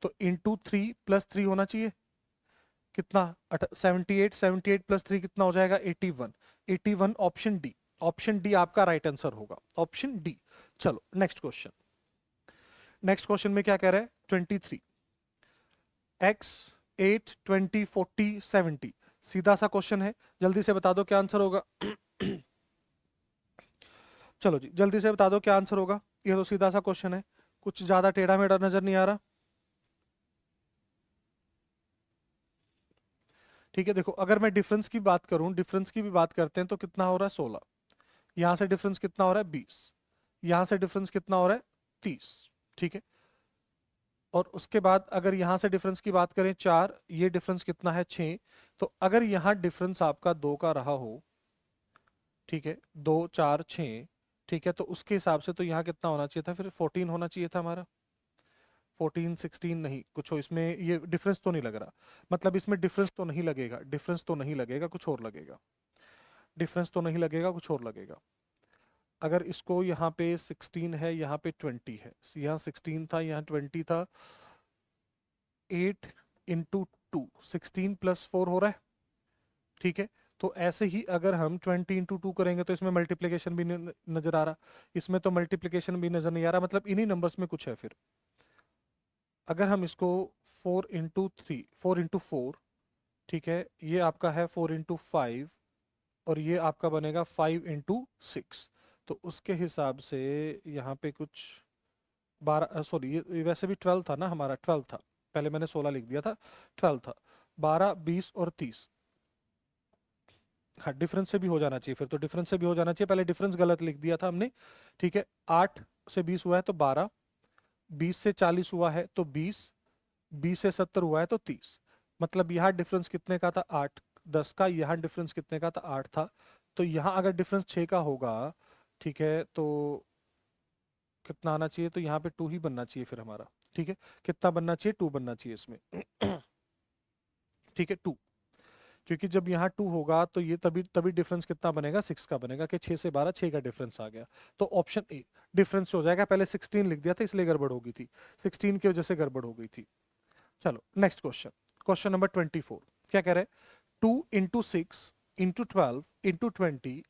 तो इंटू 3 प्लस 3 होना चाहिए कितना, 78, 78 प्लस 3 कितना हो जाएगा 81, 81 ऑप्शन डी, ऑप्शन डी आपका राइट आंसर होगा, ऑप्शन डी। चलो नेक्स्ट क्वेश्चन, नेक्स्ट क्वेश्चन में क्या कह रहा है 23, x 8 20 40 70, सीधा सा क्वेश्चन है, जल्दी से बता दो क्या आंसर होगा। चलो जी जल्दी से बता दो क्या आंसर होगा, ये तो सीधा सा क्वेश्चन है, कुछ ज्यादा टेढ़ा मेढ़ा नजर नहीं आ रहा। ठीक है देखो अगर मैं डिफरेंस की बात करूं, डिफरेंस की भी बात करते हैं तो कितना हो रहा है 16, यहां से डिफरेंस कितना हो रहा है 20, यहां से डिफरेंस कितना हो रहा है 30, ठीक है। और उसके बाद अगर यहां से डिफरेंस की बात करें 4, ये डिफरेंस कितना है 6, तो अगर यहां डिफरेंस आपका 2 का रहा हो, ठीक है 2 4 6, ठीक है, तो उसके हिसाब से तो यहाँ कितना होना चाहिए था, फिर 14 होना चाहिए था हमारा, 14 16 नहीं कुछ हो इसमें, ये डिफरेंस तो नहीं लग रहा, मतलब इसमें डिफरेंस तो नहीं लगेगा, डिफरेंस तो नहीं लगेगा, कुछ और लगेगा, डिफरेंस तो नहीं लगेगा, कुछ और लगेगा। अगर इसको यहाँ पे 16 है, यहाँ पे 20 है, यहाँ 16 था, यहाँ 20 था, 8 इंटू 2 16 प्लस 4 हो रहा है, ठीक है। तो ऐसे ही अगर हम 20 इंटू 2 करेंगे तो इसमें मल्टीप्लिकेशन भी नजर आ रहा, इसमें तो मल्टीप्लिकेशन भी नजर नहीं आ रहा, मतलब इन्हीं नंबर्स में कुछ है। फिर अगर हम इसको 4 इंटू 3 4 इंटू 4, ठीक है, ये आपका है 4 इंटू 5, और ये आपका बनेगा 5 इंटू 6, तो उसके हिसाब से यहाँ पे कुछ 12, सॉरी ये वैसे भी 12 था ना हमारा, 12 था, पहले मैंने 16 लिख दिया था, 12 था, 12 20 और 30, हाँ डिफरेंस से भी हो जाना चाहिए, फिर तो डिफरेंस से भी हो जाना चाहिए, पहले डिफरेंस गलत लिख दिया था हमने, ठीक है। 8 से 20 हुआ है तो 12, 20 से 40 हुआ है तो 20, 20 से 70 हुआ है तो 30, मतलब यहाँ डिफरेंस कितने का था 8 10 का, यहाँ डिफरेंस कितने का था 8 था, तो यहाँ अगर डिफरेंस 6 का होगा, ठीक है, तो कितना आना चाहिए, तो यहाँ पे 2 ही बनना चाहिए फिर हमारा, ठीक है, कितना बनना चाहिए 2 बनना चाहिए इसमें। ठीक है 2, क्योंकि जब यहाँ 2 होगा तो ये तभी तभी डिफरेंस कितना बनेगा 6 का बनेगा, कि 6 से 12 6 का डिफरेंस आ गया, तो ऑप्शन ए डिफरेंस हो जाएगा, पहले 16 लिख दिया था इसलिए गड़बड़ हो गई थी, 16 की वजह से गड़बड़ हो गई थी। चलो नेक्स्ट क्वेश्चन, क्वेश्चन नंबर 24, क्या कह रहे हैं 2 इंटू 6 इंटू 12 इंटू 20,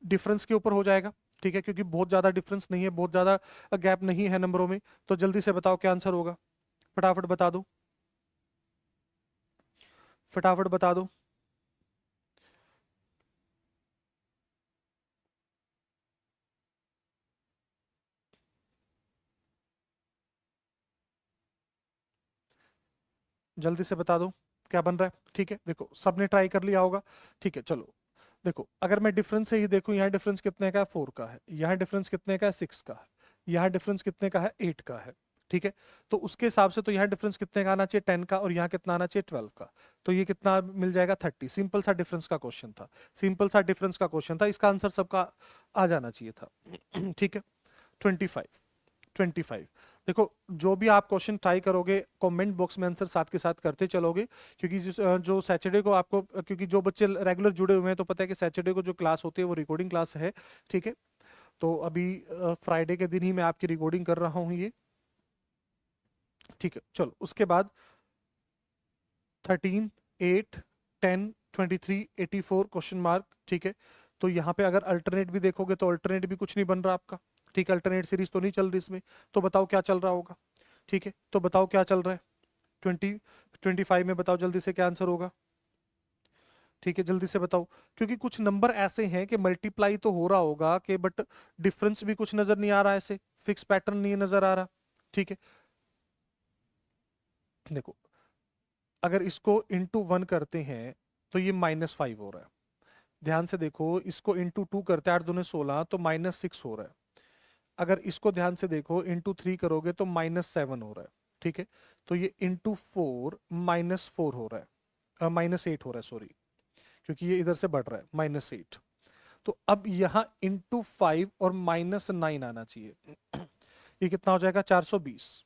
डिफरेंस के ऊपर हो जाएगा, ठीक है, क्योंकि बहुत ज्यादा डिफरेंस नहीं है, बहुत ज्यादा गैप नहीं है नंबरों में, तो जल्दी से बताओ क्या आंसर होगा, फटाफट बता दो, फटाफट बता दो। जल्दी से बता दो क्या बन रहा है, ठीक है, देखो सबने ट्राई कर लिया होगा, ठीक है। चलो देखो अगर मैं डिफरेंस से ही देखूं, यहाँ डिफरेंस कितने का है 4 का है, यहाँ डिफरेंस कितने का है 6 का है, यहाँ डिफरेंस कितने का है 8 का है, ठीक है, तो उसके हिसाब से तो यहाँ डिफरेंस कितने का आना चाहिए 10 का, और यहाँ कितना आना चाहिए 12 का, तो ये कितना मिल जाएगा 30, सिंपल सा डिफरेंस का क्वेश्चन था, सिंपल सा डिफरेंस का क्वेश्चन था, इसका आंसर सबका आ जाना चाहिए था। ठीक है 25, 25, देखो जो भी आप क्वेश्चन ट्राई करोगे कमेंट बॉक्स में आंसर साथ के साथ करते चलोगे, क्योंकि जो सैटरडे को आपको, क्योंकि जो बच्चे रेगुलर जुड़े हुए हैं तो पता है कि सैटरडे को जो क्लास होती है वो रिकॉर्डिंग क्लास है, ठीक है। तो अभी फ्राइडे के दिन ही मैं आपकी रिकॉर्डिंग कर रहा हूँ ये, ठीक है। चलो उसके बाद 13 8 10 23 84 क्वेश्चन मार्क, ठीक है। तो यहाँ पे अगर अल्टरनेट भी देखोगे तो अल्टरनेट भी कुछ नहीं बन रहा आपका, ठीक है, अल्टरनेट सीरीज तो नहीं चल रही इसमें, तो बताओ क्या चल रहा होगा, ठीक है, तो बताओ क्या चल रहा है 25 में, बताओ जल्दी से क्या आंसर होगा, ठीक है, जल्दी से बताओ, क्योंकि कुछ नंबर ऐसे हैं कि मल्टीप्लाई तो हो रहा होगा कि बट डिफरेंस भी कुछ नजर नहीं आ रहा, ऐसे फिक्स पैटर्न नहीं नजर आ रहा, ठीक है। देखो अगर इसको इंटू 1 करते हैं तो ये -5 हो रहा है, ध्यान से देखो, इसको इंटू 2 करते हैं 8 दूने 16 तो -6 हो रहा है, अगर इसको ध्यान से देखो इंटू 3 करोगे तो -7 हो रहा है, ठीक है, तो ये इंटू 4 -4 हो रहा है, -8 हो रहा है सॉरी, क्योंकि ये इधर से बढ़ रहा है -8, तो अब यहाँ इंटू 5 और -9 आना चाहिए। ये कितना हो जाएगा 420,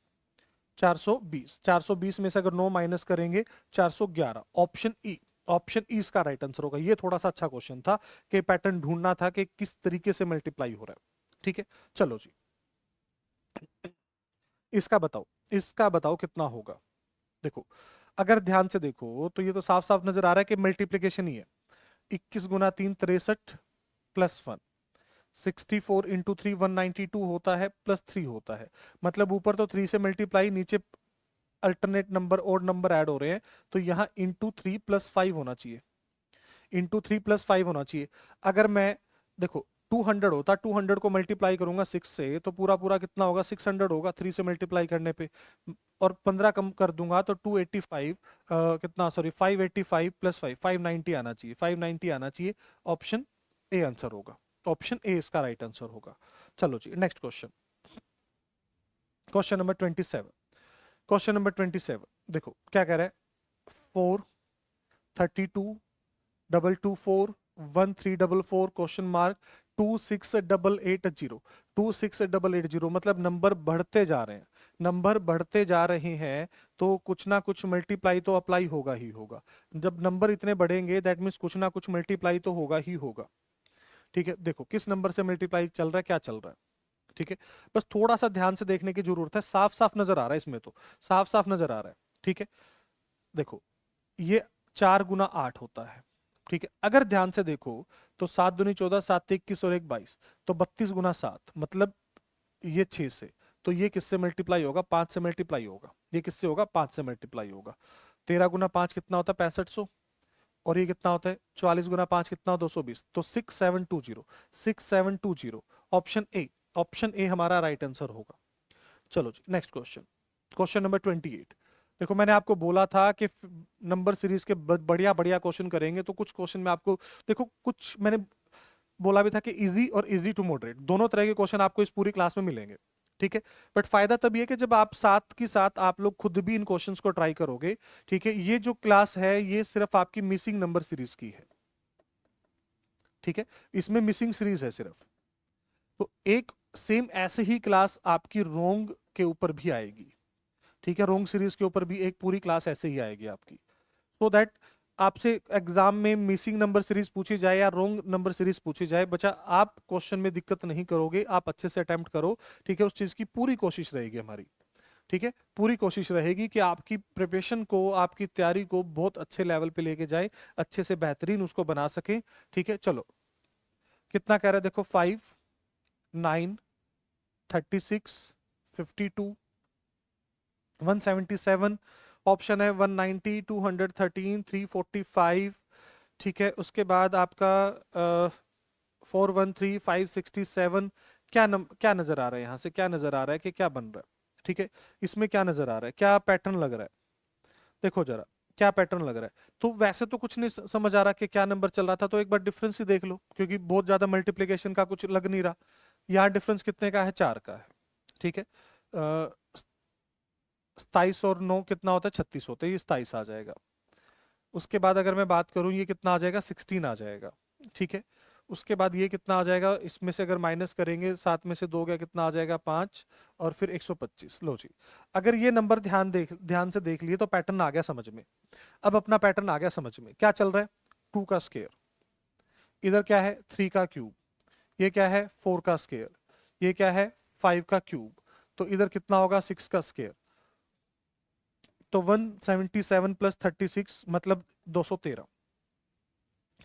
420, 420 में से अगर 9 माइनस करेंगे 411, ऑप्शन ई, ऑप्शन ई इसका राइट आंसर होगा। ये थोड़ा सा अच्छा क्वेश्चन था कि पैटर्न ढूंढना था कि किस तरीके से मल्टीप्लाई हो रहा है। ठीक है, चलो जी, इसका बताओ कितना होगा। देखो, अगर ध्यान से देखो तो ये तो साफ साफ नजर आ रहा है कि मल्टीप्लीकेशन ही है। 21 गुना 3 63 प्लस 1, 64 इंटू 3 192 होता है, प्लस 3 होता है। मतलब ऊपर तो 3 से मल्टीप्लाई, नीचे अल्टरनेट नंबर और नंबर ऐड हो रहे हैं, तो यहाँ इंटू 3 प्लस 5 होना चाहिए, इंटू 3 प्लस 5 होना चाहिए। अगर मैं देखो 200 होता, 200 को मल्टीप्लाई करूंगा 6 से तो पूरा पूरा कितना होगा, 600 होगा 3 से मल्टीप्लाई करने पे। और 15 कम कर दूंगा तो 285, कितना, सॉरी 585 प्लस 5 590 आना चाहिए, 590 आना चाहिए। ऑप्शन ए आंसर होगा, ऑप्शन ए इसका राइट आंसर होगा। चलो जी, next question, question number 27। Question number 27 देखो क्या कह रहा है, 4 32 224 1344 क्वेश्चन मार्क 26880, 26880, मतलब नंबर बढ़ते जा रहे हैं, नंबर बढ़ते जा रहे हैं, तो कुछ ना कुछ मल्टीप्लाई तो अप्लाई होगा ही होगा। जब नंबर इतने बढ़ेंगे दैट मीन्स कुछ ना कुछ मल्टीप्लाई तो होगा ही होगा। ठीक है, देखो किस नंबर से मल्टीप्लाई चल रहा है, क्या चल रहा है। ठीक है, बस थोड़ा सा ध्यान से देखने की जरूरत है, साफ साफ नजर आ रहा है इसमें, तो साफ साफ नजर आ रहा है। ठीक है, देखो ये 4 गुना 8 होता है। ठीक है, अगर ध्यान से देखो तो 7 दूनी 14, 7 21 और 1 22, तो 32 गुना 7, मतलब ये 6 से, तो ये किससे मल्टीप्लाई होगा, 5 से मल्टीप्लाई होगा। ये किससे होगा, 5 से मल्टीप्लाई होगा। 13 गुना 5 कितना होता है, 6500। और ये कितना होता है, 44 गुना 5 कितना, 220, तो 6720, 6720, ऑप्शन ए, ऑप्शन ए हमारा राइट आंसर होगा। चलो जी, नेक्स्ट क्वेश्चन, क्वेश्चन नंबर 28। देखो मैंने आपको बोला था कि नंबर सीरीज के बढ़िया बढ़िया क्वेश्चन करेंगे, तो कुछ क्वेश्चन में आपको, देखो कुछ मैंने बोला भी था कि इजी और इजी टू मॉडरेट दोनों तरह के क्वेश्चन आपको इस पूरी क्लास में मिलेंगे। ठीक है, बट फायदा तब ये कि जब आप साथ की साथ आप लोग खुद भी इन क्वेश्चंस को ट्राई करोगे। ठीक है, ये जो क्लास है ये सिर्फ आपकी मिसिंग नंबर सीरीज की है। ठीक है, इसमें मिसिंग सीरीज है सिर्फ। तो एक सेम ऐसे ही क्लास आपकी रोंग के ऊपर भी आएगी। ठीक है, रोंग सीरीज के ऊपर भी एक पूरी क्लास ऐसे ही आएगी आपकी, सो दैट आपसे एग्जाम में मिसिंग नंबर सीरीज पूछी जाए या रोंग नंबर सीरीज पूछी जाए, बच्चा आप क्वेश्चन में दिक्कत नहीं करोगे, आप अच्छे से अटेम्प्ट करो। ठीक है, उस चीज की पूरी कोशिश रहेगी हमारी। ठीक है, पूरी कोशिश रहेगी कि आपकी प्रिपरेशन को, आपकी तैयारी को बहुत अच्छे लेवल पे लेके जाए, अच्छे से बेहतरीन उसको बना सके। ठीक है, चलो कितना कह रहा है देखो, 5 9 36 52 177, ऑप्शन है 190 213 345। ठीक है, उसके बाद आपका 413 567। क्या नजर आ रहा है, यहाँ से क्या नजर आ रहा है कि क्या बन रहा है। ठीक है, इसमें क्या नजर आ रहा है, क्या पैटर्न लग रहा है, देखो जरा क्या पैटर्न लग रहा है। तो वैसे तो कुछ नहीं समझ आ रहा कि क्या नंबर चल रहा था, तो एक बार डिफरेंस ही देख लो, क्योंकि बहुत ज्यादा मल्टीप्लीकेशन का कुछ लग नहीं रहा। यहाँ डिफरेंस कितने का है, 4 का है। ठीक है, 27 और 9 कितना होता है, 36 होता है, ये 27 आ जाएगा। उसके बाद अगर मैं बात करूं ये कितना आ जाएगा, 16 आ जाएगा। ठीक है, उसके बाद ये कितना आ जाएगा, इसमें से अगर माइनस करेंगे 7 में से 2 गया, कितना आ जाएगा, 5, और फिर 125। लो जी, अगर ये नंबर ध्यान से देख लिए तो पैटर्न आ गया समझ में। अब अपना पैटर्न आ गया समझ में, क्या चल रहा है, 2 का स्केयर, इधर क्या है 3 का क्यूब, ये क्या है 4 का स्केयर, ये क्या है 5 का क्यूब, तो इधर कितना होगा 6 का स्केयर, तो 177 प्लस 36 मतलब 213,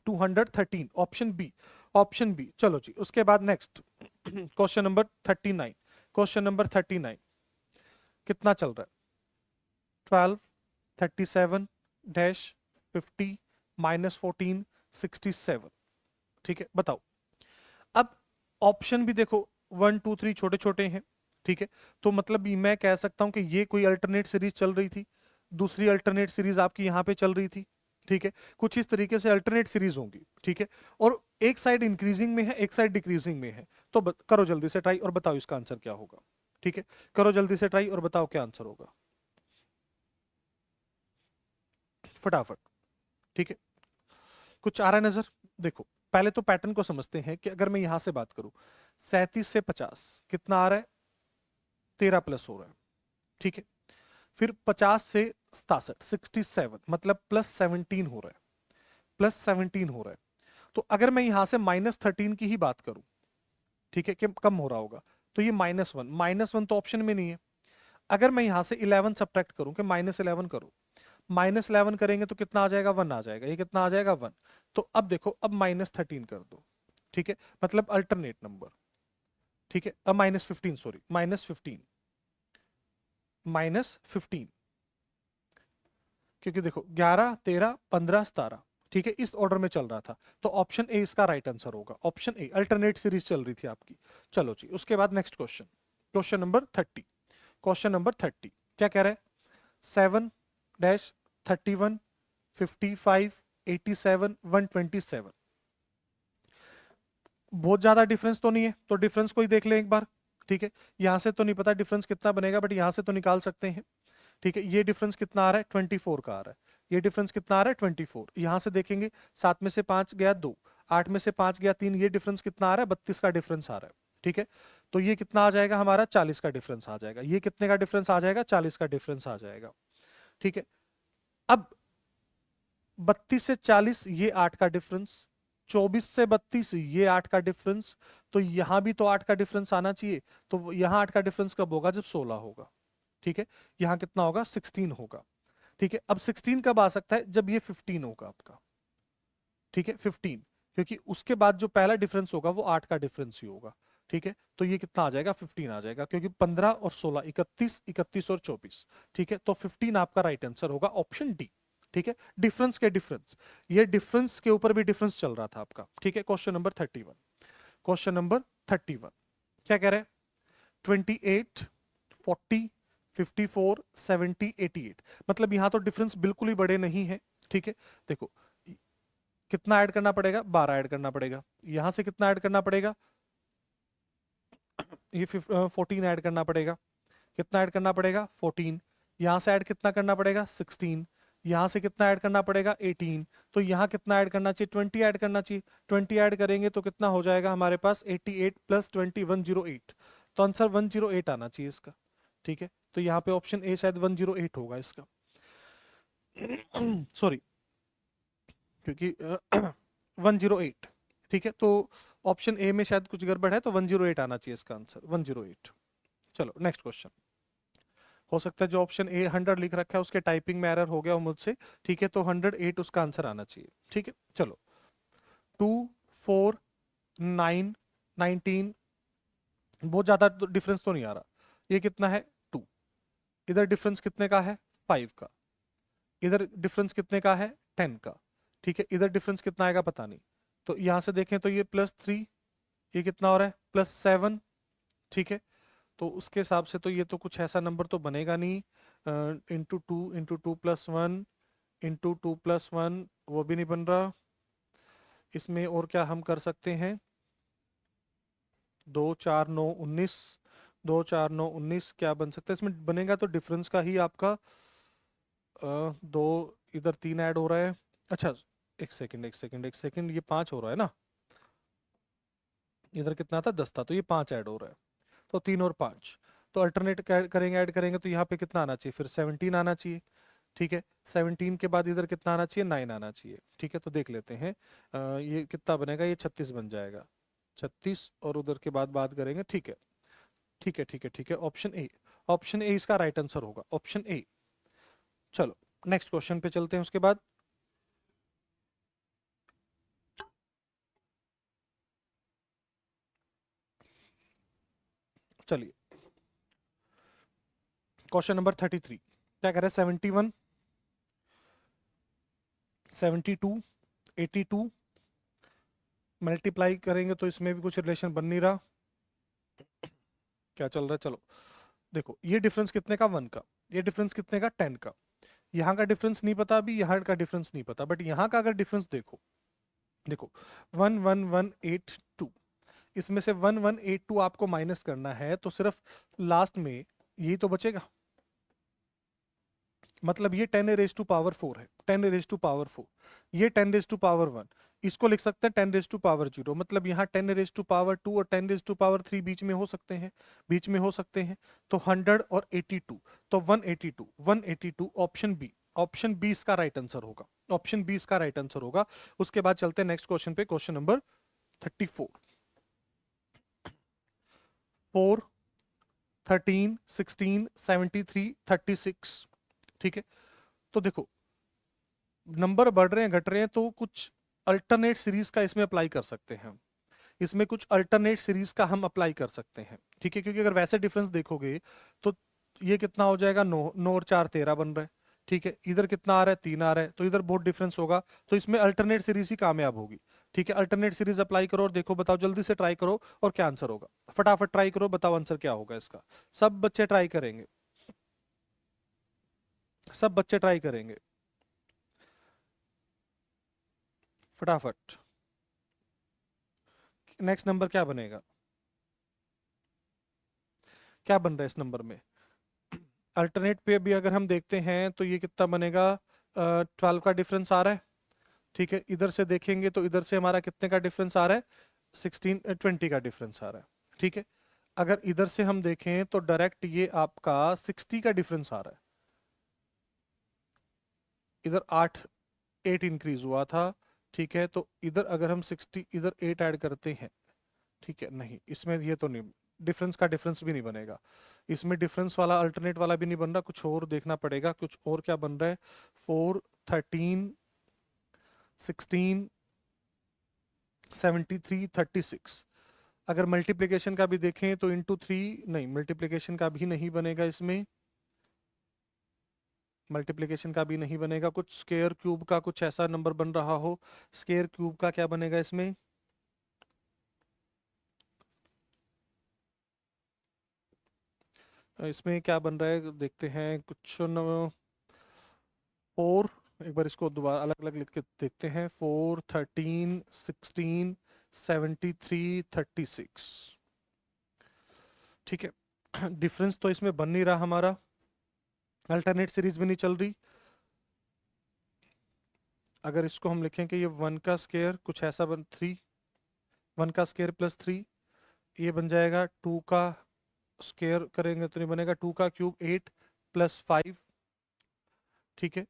213, ऑप्शन बी, ऑप्शन बी। चलो जी, उसके बाद next question number 39, question number 39 कितना चल रहा है, 12 37 डैश 50 -14 67। ठीक है, बताओ। अब ऑप्शन भी देखो 1 2 3 छोटे छोटे हैं। ठीक है, तो मतलब मैं कह सकता हूं कि ये कोई अल्टरनेट सीरीज चल रही थी, दूसरी अल्टरनेट सीरीज आपकी यहाँ पे चल रही थी। ठीक है, कुछ इस तरीके से अल्टरनेट सीरीज होंगी। ठीक है, और एक साइड इंक्रीजिंग में है, एक साइड डिक्रीजिंग में है, तो करो जल्दी से ट्राई और बताओ इसका आंसर क्या होगा। ठीक है, करो जल्दी से ट्राई और बताओ क्या आंसर होगा, फटाफट। ठीक है, कुछ आ रहा है नजर, देखो पहले तो पैटर्न को समझते हैं कि अगर मैं यहां से बात करूं 37 से 50 कितना आ रहा है, 13 प्लस हो रहा है। ठीक है, फिर 50 से 67 67 मतलब +17 हो रहा है। +17 हो रहा है। तो अगर मैं यहां से -13 की ही बात करूं, ठीक है, कि कम हो रहा होगा, तो ये -1 तो ऑप्शन में नहीं है। अगर मैं यहां से 11 सब्ट्रैक्ट करूं कि -11 करो, -11 करेंगे तो कितना आ जाएगा, 1 आ जाएगा, ये कितना आ जाएगा 1। तो अब देखो, अब -13 कर दो, ठीक है, मतलब अल्टरनेट नंबर, ठीक है, अब -15, सॉरी -15, क्योंकि देखो 11 13 15 17, ठीक है, इस ऑर्डर में चल रहा था। तो ऑप्शन ए इसका राइट आंसर होगा, ऑप्शन ए, अल्टरनेट सीरीज चल रही थी आपकी। चलो जी, उसके बाद next question, question number 30। Question number 30 क्या कह रहा है, 7-31 55 87 127। बहुत ज्यादा डिफरेंस तो नहीं है, तो डिफरेंस को ही देख लें एक बार, ठीक है। यहां से तो नहीं पता डिफरेंस कितना बनेगा, बट यहां से तो निकाल सकते हैं, ठीक है। ये डिफरेंस कितना आ रहा है, 24 का आ रहा है। ये डिफरेंस कितना आ रहा है, 24। यहां से देखेंगे, 7 में से 5 गया 2, 8 में से 5 गया 3, ये डिफरेंस कितना आ रहा है, 32 का डिफरेंस आ रहा है, ठीक है। तो ये कितना आ जाएगा हमारा, 40 का डिफरेंस आ जाएगा। ये कितने का डिफरेंस आ जाएगा, 40 का डिफरेंस आ जाएगा, ठीक है। अब 32 से 40 ये 8 का डिफरेंस, 24 से 32 ये 8 का डिफरेंस, तो यहां भी तो 8 का डिफरेंस आना चाहिए। तो यहां 8 का डिफरेंस कब होगा, जब 16 होगा, ठीक है। यहां कितना होगा, 16 होगा, ठीक है। अब 16 कब आ सकता है, जब ये 15 होगा आपका, ठीक है, 15, क्योंकि उसके बाद जो पहला डिफरेंस होगा वो 8 का डिफरेंस ही होगा, ठीक है। तो ये कितना आ जाएगा, 15 आ जाएगा, क्योंकि 15 और 16 31, 31 और 24, ठीक है। तो 15 आपका राइट आंसर होगा, ऑप्शन डी, ठीक है। डिफरेंस के डिफरेंस, ये डिफरेंस के ऊपर भी डिफरेंस चल रहा था आपका, ठीक है। क्वेश्चन नंबर 31, क्वेश्चन नंबर 31 क्या कह रहे हैं, 28 40 54 70 88। मतलब यहां तो डिफरेंस बिल्कुल ही बड़े नहीं है, ठीक है। देखो, कितना ऐड करना पड़ेगा, 12 ऐड करना पड़ेगा। यहां से कितना ऐड करना पड़ेगा, ये 14 ऐड करना पड़ेगा। कितना ऐड करना पड़ेगा, 14। यहां से ऐड कितना करना पड़ेगा, 16। यहां से कितना ऐड करना पड़ेगा, 18। तो यहां कितना ऐड करना चाहिए, 20 ऐड करना चाहिए। 20 ऐड करेंगे तो कितना हो जाएगा हमारे पास, 88 + 20 108। तो आंसर 108 आना चाहिए इसका, ठीक है। तो यहाँ पे ऑप्शन ए शायद 108 होगा इसका, सॉरी, क्योंकि 108, ठीक है। तो ऑप्शन ए में शायद कुछ गड़बड़ है, तो 108 आना चाहिए इसका आंसर, 108। चलो नेक्स्ट क्वेश्चन। हो सकता है जो ऑप्शन ए 100 लिख रखा है उसके टाइपिंग में एरर हो गया हो मुझसे, ठीक है। तो 108 उसका आंसर आना चाहिए, ठीक है। चलो, 2 4 9 19, बहुत ज्यादा डिफरेंस तो नहीं आ रहा। ये कितना है, 2। इधर डिफरेंस कितने का है, 5 का। इधर डिफरेंस कितने का है, 10 का, ठीक है। इधर डिफरेंस कितना आएगा पता नहीं। तो यहां से देखें तो ये +3, ये कितना हो रहा है, +7, ठीक है। तो उसके हिसाब से तो ये तो कुछ ऐसा नंबर तो बनेगा नहीं। × 2 + 1 × 2 + 1, वो भी नहीं बन रहा। इसमें और क्या हम कर सकते हैं, 2 4 9 19, 2 4 9 19 क्या बन सकता है इसमें, बनेगा तो डिफरेंस का ही आपका, 2, इधर 3 ऐड हो रहा है। अच्छा, एक सेकंड एक सेकंड एक सेकंड, ये 5 हो रहा है ना, इधर कितना था, 10 था, तो ये 5 ऐड हो रहा है। तो 3 और 5, तो अल्टरनेट करेंगे, ऐड करेंगे तो यहाँ पे कितना आना चाहिए, फिर 17 आना चाहिए, ठीक है। 17 के बाद इधर कितना आना चाहिए, 9 आना चाहिए, ठीक है। तो देख लेते हैं, ये कितना बनेगा, ये 36 बन जाएगा, 36, और उधर के बाद बात करेंगे, ठीक है, ठीक है, ठीक है, ठीक है। ऑप्शन ए, ऑप्शन ए इसका राइट आंसर होगा, ऑप्शन ए। चलो नेक्स्ट क्वेश्चन पे चलते हैं उसके बाद। चलिए, क्वेश्चन नंबर 33 क्या कह रहे हैं, 71 72 82, मल्टीप्लाई करेंगे तो इसमें भी कुछ रिलेशन बन नहीं रहा, क्या चल रहा है। चलो देखो, ये डिफरेंस कितने का, 1 का। ये डिफरेंस कितने का, 10 का। यहाँ का डिफरेंस नहीं पता, अभी यहाँ का डिफरेंस नहीं पता, बट यहाँ का अगर डिफरेंस देखो, देखो 11182, इसमें से 1182 आपको माइनस करना है, तो सिर्फ लास्ट में यही तो बचेगा। मतलब ये 10⁻⁴ है, 10⁻⁴, ये 10⁻1, इसको लिख सकते हैं 10⁻0। मतलब यहाँ 10⁻2 और 10⁻3 बीच में हो सकते हैं, बीच में हो सकते हैं। तो 100 और 82, तो 182, 182 ऑप्शन बी ऑप्शन बी इसका राइट आंसर होगा, ऑप्शन बी इसका राइट आंसर होगा। उसके बाद चलते हैं नेक्स्ट क्वेश्चन पे, क्वेश्चन नंबर 34। 4, 13, 16, 73, 36। ठीक है, तो देखो नंबर बढ़ रहे हैं घट रहे हैं, तो कुछ अल्टरनेट सीरीज का इसमें अप्लाई कर सकते हैं, इसमें कुछ अल्टरनेट सीरीज का हम अप्लाई कर सकते हैं। ठीक है, क्योंकि अगर वैसे डिफरेंस देखोगे तो ये कितना हो जाएगा, 9, 9 और 4 13 बन रहा है। ठीक है, इधर कितना आ रहा है, 3 आ रहा है, तो इधर बहुत डिफरेंस होगा, तो इसमें अल्टरनेट सीरीज ही कामयाब होगी। ठीक है, अल्टरनेट सीरीज अप्लाई करो और देखो, बताओ जल्दी से ट्राई करो और क्या आंसर होगा, फटाफट ट्राई करो, बताओ आंसर क्या होगा इसका। सब बच्चे ट्राई करेंगे, सब बच्चे ट्राई करेंगे, फटाफट। नेक्स्ट नंबर क्या बनेगा, क्या बन रहा है इस नंबर में। अल्टरनेट पे भी अगर हम देखते हैं तो ये कितना बनेगा, 12 का डिफरेंस आ रहा है। ठीक है, इधर से देखेंगे तो इधर से हमारा कितने का डिफरेंस आ रहा है, 16 20 का डिफरेंस आ रहा है। ठीक है, अगर इधर से हम देखें तो डायरेक्ट ये आपका 60 का डिफरेंस आ रहा है, इधर 8 इंक्रीज हुआ था। ठीक है, तो इधर अगर हम 60 इधर 8 ऐड करते हैं, ठीक है, नहीं इसमें ये तो नहीं, डिफरेंस का डिफरेंस भी नहीं बनेगा, इसमें डिफरेंस वाला अल्टरनेट वाला भी नहीं बन रहा, कुछ और देखना पड़ेगा, कुछ और क्या बन रहा है। 4, 13, 16, 73, 36। अगर मल्टीप्लिकेशन का भी देखें तो इंटू 3, नहीं मल्टीप्लिकेशन का भी नहीं बनेगा इसमें, मल्टीप्लिकेशन का भी नहीं बनेगा, कुछ स्केयर क्यूब का कुछ ऐसा नंबर बन रहा हो, स्केयर क्यूब का क्या बनेगा इसमें। इसमें क्या बन रहा है देखते हैं, कुछ न, 4, एक बार इसको दोबारा अलग अलग लिख के देखते हैं, 4, 13, 16, 73, 36। ठीक है, डिफरेंस तो इसमें बन नहीं रहा हमारा, अल्टरनेट सीरीज भी नहीं चल रही। अगर इसको हम लिखें कि ये 1 का स्केयर कुछ ऐसा बन 3, 1 का स्केयर प्लस 3, ये बन जाएगा 2 का स्केयर करेंगे तो नहीं बनेगा, 2 का क्यूब 8 प्लस 5। ठीक है,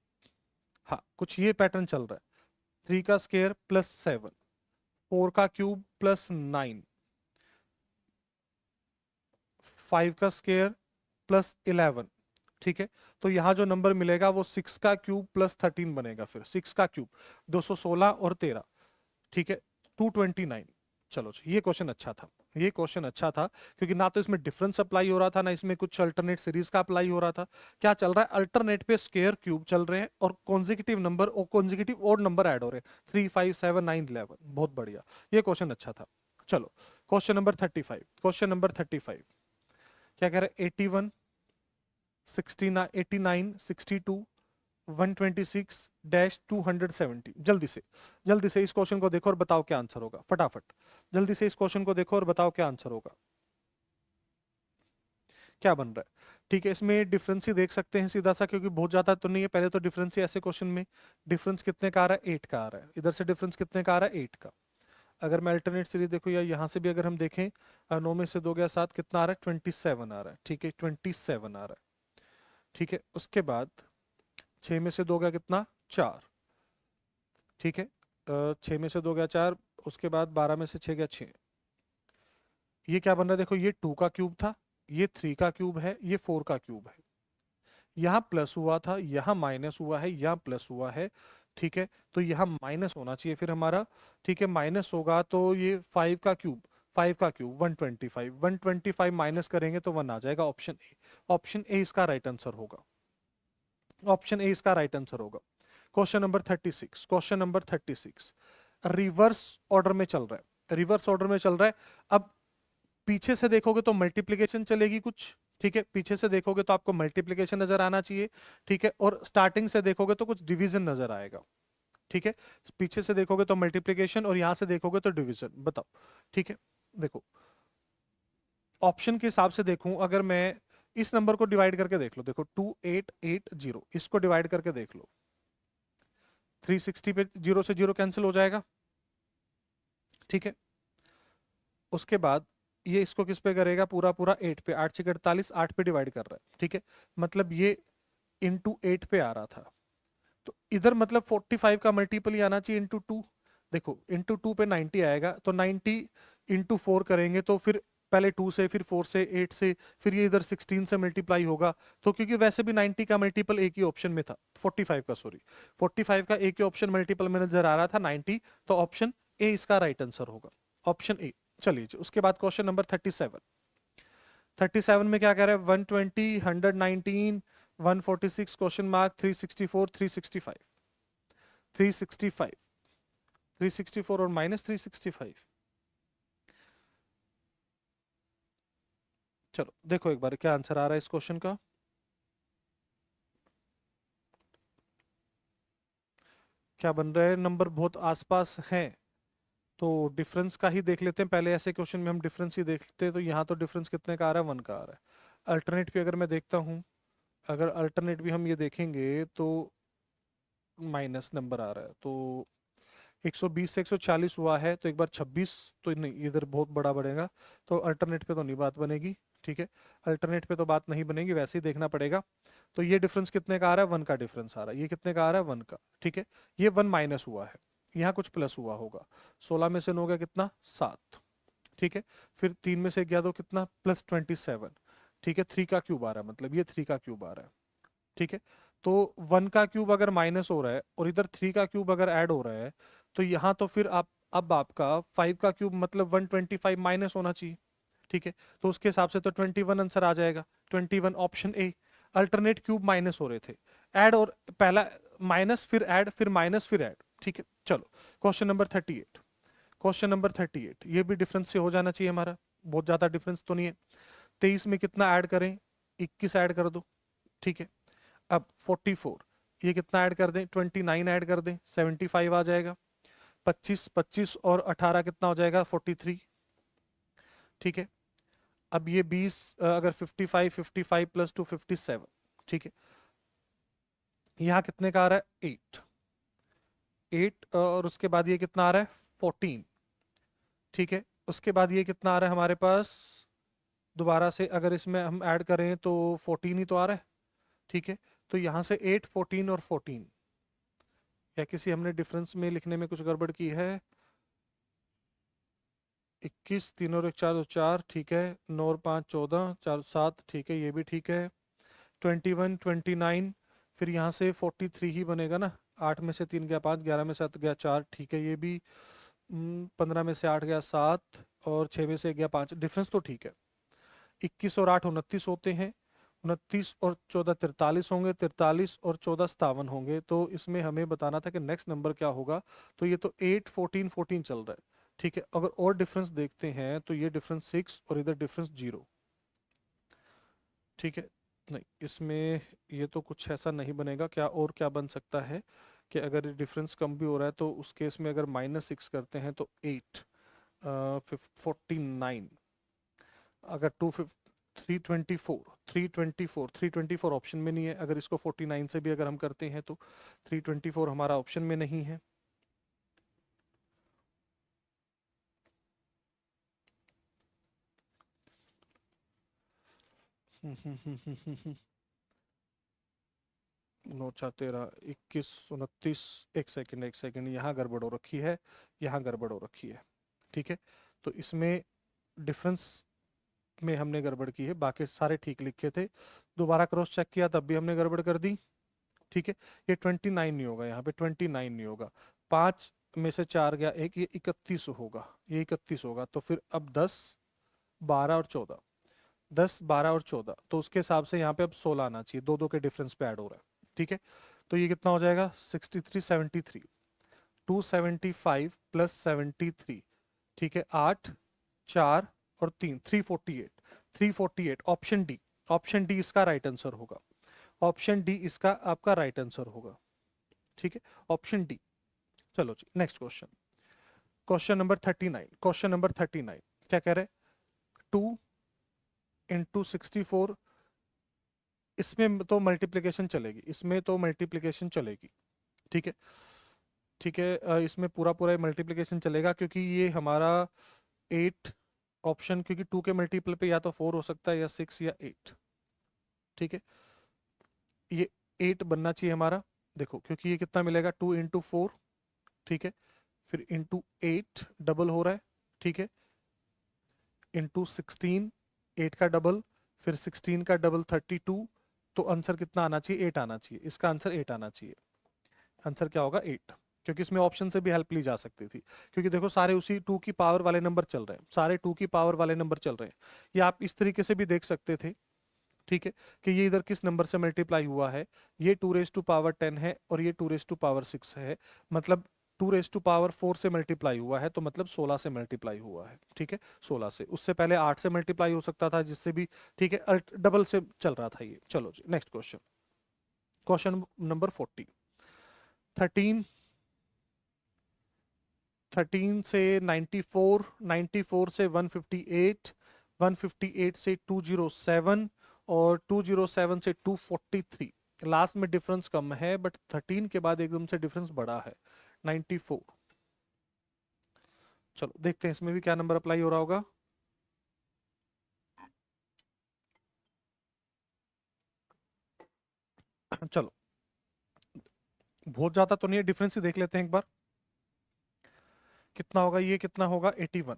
हाँ कुछ ये पैटर्न चल रहा है, 3 का स्केयर प्लस 7, 4 का क्यूब प्लस 9, 5 का स्केयर प्लस 11। ठीक है, तो यहाँ जो नंबर मिलेगा वो 6 का क्यूब प्लस 13 बनेगा, फिर 6 का क्यूब 216 और 13। ठीक है, 229। चलो जी, ये क्वेश्चन अच्छा था, ये क्वेश्चन अच्छा था, क्योंकि ना तो इसमें डिफरेंस अप्लाई हो रहा था, ना इसमें कुछ अल्टरनेट सीरीज का अप्लाई हो रहा था। क्या चल रहा है, अल्टरनेट पे स्केयर क्यूब चल रहे हैं और कॉन्जिक्यूटिव नंबर और कॉन्जिक्यूटिव ओड नंबर ऐड हो रहे हैं, 3, 5, 7, 9, 11। बहुत बढ़िया, ये क्वेश्चन अच्छा था। चलो क्वेश्चन नंबर 35, क्वेश्चन नंबर 35 क्या कह रहे हैं, 81, 69, 89, 62, 126 डैश 270। जल्दी से इस क्वेश्चन को देखो और बताओ क्या आंसर होगा, फटाफट जल्दी से इस क्वेश्चन को देखो और बताओ क्या आंसर होगा, क्या बन रहा है। ठीक है, इसमें डिफरेंस ही देख सकते हैं सीधा सा, क्योंकि बहुत ज्यादा तो नहीं है, पहले तो डिफरेंस ही ऐसे क्वेश्चन में डिफरेंस कितने का आ रहा है, 8 का आ रहा है, इधर से डिफरेंस कितने का आ रहा है, 8 का। अगर मैं अल्टरनेट सीरीज देखूँ या यहाँ से भी अगर हम देखें, 9 में से 2 गया 7, कितना आ रहा है, 27 आ रहा है। ठीक है, 27 आ रहा है। ठीक है, उसके बाद 6 में से 2 गया कितना, 4। ठीक है, 6 में से 2 गया 4, उसके बाद 12 में से 6 गया 6। ये क्या बन रहा है, देखो ये 2 का क्यूब था, ये 3 का क्यूब है, ये 4 का क्यूब है, यहाँ प्लस हुआ था, यहाँ माइनस हुआ है, यहाँ प्लस हुआ है। ठीक है, तो यहाँ माइनस होना चाहिए फिर हमारा। ठीक है, माइनस होगा तो ये 5 का क्यूब, 5 का क्यूब 125, 125 माइनस करेंगे तो 1 आ जाएगा, ऑप्शन ए। ऑप्शन ए इसका राइट आंसर होगा, ऑप्शन ए इसका राइट आंसर होगा। Question number 36, question number 36 reverse order में चल रहा है, रिवर्स ऑर्डर में चल रहा है। अब पीछे से देखोगे तो मल्टीप्लिकेशन चलेगी कुछ, ठीक है, पीछे से देखोगे तो आपको मल्टीप्लिकेशन नजर आना चाहिए। ठीक है, और स्टार्टिंग से देखोगे तो कुछ डिवीजन नजर आएगा। ठीक है, पीछे से देखोगे तो मल्टीप्लिकेशन और यहां से देखोगे तो डिवीजन, बताओ। ठीक है, देखो ऑप्शन के हिसाब से देखूं, अगर मैं इस नंबर को डिवाइड करके देख लो, देखो 2880, इसको डिवाइड करके देख लो, 360 पे 0 से 0 कैंसिल हो जाएगा। ठीक है, उसके बाद ये इसको किस पे करेगा, पूरा पूरा 8 पे, 8 से 48, 8 पे डिवाइड कर रहा है। ठीक है, मतलब ये इंटू 8 पे आ रहा था, इधर मतलब 45 का मल्टीपल ही आना चाहिए इंटू टू। देखो इंटू टू पे 90 आएगा, तो 90 इंटू फोर करेंगे तो फिर पहले 2 से, फिर 4 से, 8 से, फिर ये इधर 16 से मल्टीप्लाई होगा। तो क्योंकि वैसे भी 90 का मल्टीपल एक ही ऑप्शन में था, 45 का, सॉरी 45 का एक ही ऑप्शन मल्टीपल में नजर आ रहा था 90, तो ऑप्शन ए इसका राइट आंसर होगा, ऑप्शन ए। चलिए जी, उसके बाद क्वेश्चन नंबर 37। 37 में क्या कह रहा है? 120, 119, 146, क्वेश्चन मार्क, 364, 365, 365, 364 और माइनस 365। चलो देखो एक बार क्या आंसर आ रहा है इस क्वेश्चन का। क्या बन रहा है? नंबर बहुत आसपास हैं, तो डिफरेंस का ही देख लेते हैं पहले। ऐसे क्वेश्चन में हम डिफरेंस ही देखते हैं, तो यहाँ तो डिफरेंस कितने का आ रहा है? 1 का आ रहा है। अल्टरनेट भी अगर मैं देखता हूँ, अगर अल्टरनेट भी हम ये देखेंगे तो माइनस नंबर आ रहा है, तो 120 से 140 हुआ है, तो एक बार 26, तो नहीं इधर बहुत बड़ा बढ़ेगा, तो अल्टरनेट पे तो नहीं बात बनेगी। ठीक है, अल्टरनेट पे तो बात नहीं बनेगी, वैसे ही देखना पड़ेगा। तो ये डिफरेंस कितने का आ रहा है? 1 का डिफरेंस आ रहा है। ये कितने का आ रहा है? 1 का। ठीक है, ये 1 माइनस हुआ है, यहाँ कुछ प्लस हुआ होगा। 16 में से 9 गया कितना? 7। ठीक है, फिर 3 में से गया तो कितना? प्लस 27। ठीक है, 3 का क्यूब आ रहा है, मतलब ये 3 का क्यूब आ रहा है। ठीक है, तो 1 का क्यूब अगर माइनस हो रहा है और इधर 3 का क्यूब अगर ऐड हो रहा है, तो यहाँ तो फिर आप अब आपका 5 का क्यूब मतलब 125 माइनस होना चाहिए। ठीक है, तो उसके हिसाब से तो 21 आंसर आ जाएगा, 21 option A. Alternate cube minus हो रहे थे, ऐड और पहला माइनस फिर ऐड फिर माइनस फिर ऐड। ठीक है, चलो क्वेश्चन नंबर 38। क्वेश्चन नंबर 38 ये भी डिफरेंस से हो जाना चाहिए हमारा, बहुत ज्यादा डिफरेंस तो नहीं है। 23 में कितना ऐड करें? 21 ऐड कर दो। ठीक है, अब 44, ये कितना ऐड कर दें? 29 ऐड कर दें, 75 आ जाएगा। 25, 25 और 18 कितना हो जाएगा? 43। ठीक है, अब ये 20, अगर 55, 55 प्लस 2 57। ठीक है, यहाँ कितने का आ रहा है? 8, 8, और उसके बाद ये कितना आ रहा है? 14। ठीक है, उसके बाद ये कितना आ रहा है हमारे पास? दोबारा से अगर इसमें हम ऐड करें तो 14 ही तो आ रहा है। ठीक है, तो यहाँ से 8, 14 और 14, या किसी हमने डिफरेंस में लिखने में कुछ गड़बड़ की है? 21, 3 और 1 4 तो 4, ठीक है, 9 और 5 14, 4 7, ठीक है, ये भी ठीक है। 21, 29, फिर यहाँ से 43 ही बनेगा ना। 8 में से 3 गया 5, 11 में से 7 गया 4, ठीक है, ये भी 15 में से 8 गया 7, और 6 में से 1 गया 5, डिफरेंस तो ठीक है। 21 और 8 29 होते हैं, 29 और 14 43 होंगे, 43 और 14 57 होंगे। तो इसमें हमें बताना था कि नेक्स्ट नंबर क्या होगा। तो ये तो 8, 14, 14 चल रहा है। ठीक है, अगर और डिफरेंस देखते हैं तो ये डिफरेंस 6 और इधर डिफरेंस 0। ठीक है, नहीं इसमें ये तो कुछ ऐसा नहीं बनेगा। क्या और क्या बन सकता है कि अगर डिफरेंस कम भी हो रहा है तो उस केस में अगर -6 करते हैं तो 8, 49, अगर 324, 324, 324 ऑप्शन में नहीं है। अगर इसको 49 से भी अगर हम करते हैं तो 324 हमारा ऑप्शन में नहीं है। नौ चार 13, 21, 29, एक सेकंड एक सेकंड, यहाँ गड़बड़ हो रखी है, यहाँ गड़बड़ हो रखी है। ठीक है, तो इसमें डिफरेंस में हमने गड़बड़ की है, बाकी सारे ठीक लिखे थे। दोबारा क्रॉस चेक किया तब भी हमने गड़बड़ कर दी। ठीक है, ये 29 नहीं होगा, यहाँ पे 29 नहीं होगा। 5 में से 4 गया 1, ये 31 होगा, ये 31 होगा। तो फिर अब 10, 12 और 14, 10, 12 और 14, तो उसके हिसाब से यहाँ पे अब 16 आना चाहिए, दो दो के डिफरेंस पे ऐड हो रहा है। ठीक है, तो ये कितना हो जाएगा? 63, 73, 275 प्लस 73। ठीक है, 8, 4 और 3, 348, 348, ऑप्शन डी। ऑप्शन डी इसका राइट आंसर होगा, ऑप्शन डी इसका आपका राइट आंसर होगा। ठीक है, ऑप्शन डी। चलो जी next question, question number 39। Question number 39 क्या कह रहे हैं? 2 × 64, इसमें तो मल्टीप्लिकेशन चलेगी, इसमें तो मल्टीप्लिकेशन चलेगी। ठीक है, ठीक है, इसमें पूरा पूरा मल्टीप्लिकेशन चलेगा, क्योंकि ये हमारा 8 ऑप्शन, क्योंकि 2 के मल्टीपल पे या तो 4 हो सकता है या 6 या 8। ठीक है, ये 8 बनना चाहिए हमारा। देखो क्योंकि ये कितना मिलेगा 2 इंटू 4, ठीक है, फिर इंटू 8 डबल हो रहा है, ठीक है, इंटू 16 8 का डबल, फिर 16 का डबल 32, तो आंसर कितना आना चाहिए? 8 आना चाहिए। इसका आंसर 8 आना चाहिए। आंसर क्या होगा? 8। क्योंकि इसमें ऑप्शन से भी हेल्प ली जा सकती थी, क्योंकि देखो सारे उसी 2 की पावर वाले नंबर चल रहे हैं, सारे 2 की पावर वाले नंबर चल रहे हैं। ये आप इस तरीके से भी देख सकते थे, ठीक है, कि ये इधर किस नंबर से मल्टीप्लाई हुआ है। ये 2 रेज टू पावर 10 है और ये 2 रेज टू पावर 6 है, मतलब 2 रेज टू पावर 4 से मल्टीप्लाई हुआ है, तो मतलब 16 से मल्टीप्लाई हुआ है, ठीक है, 16 से। उससे पहले 8 से मल्टीप्लाई हो सकता था, जिससे भी, ठीक है, डबल से चल रहा था ये। चलो जी नेक्स्ट क्वेश्चन, क्वेश्चन नंबर 40। 13 13 से 94, 94 से 158, 158 से 207 और 207 से 243। लास्ट में डिफरेंस कम है, बट 13 के बाद एकदम से डिफरेंस बड़ा है, 94। चलो देखते हैं इसमें भी क्या नंबर अप्लाई हो रहा होगा। चलो बहुत ज्यादा तो नहीं है, डिफरेंस ही देख लेते हैं एक बार। कितना होगा? ये कितना होगा? 81।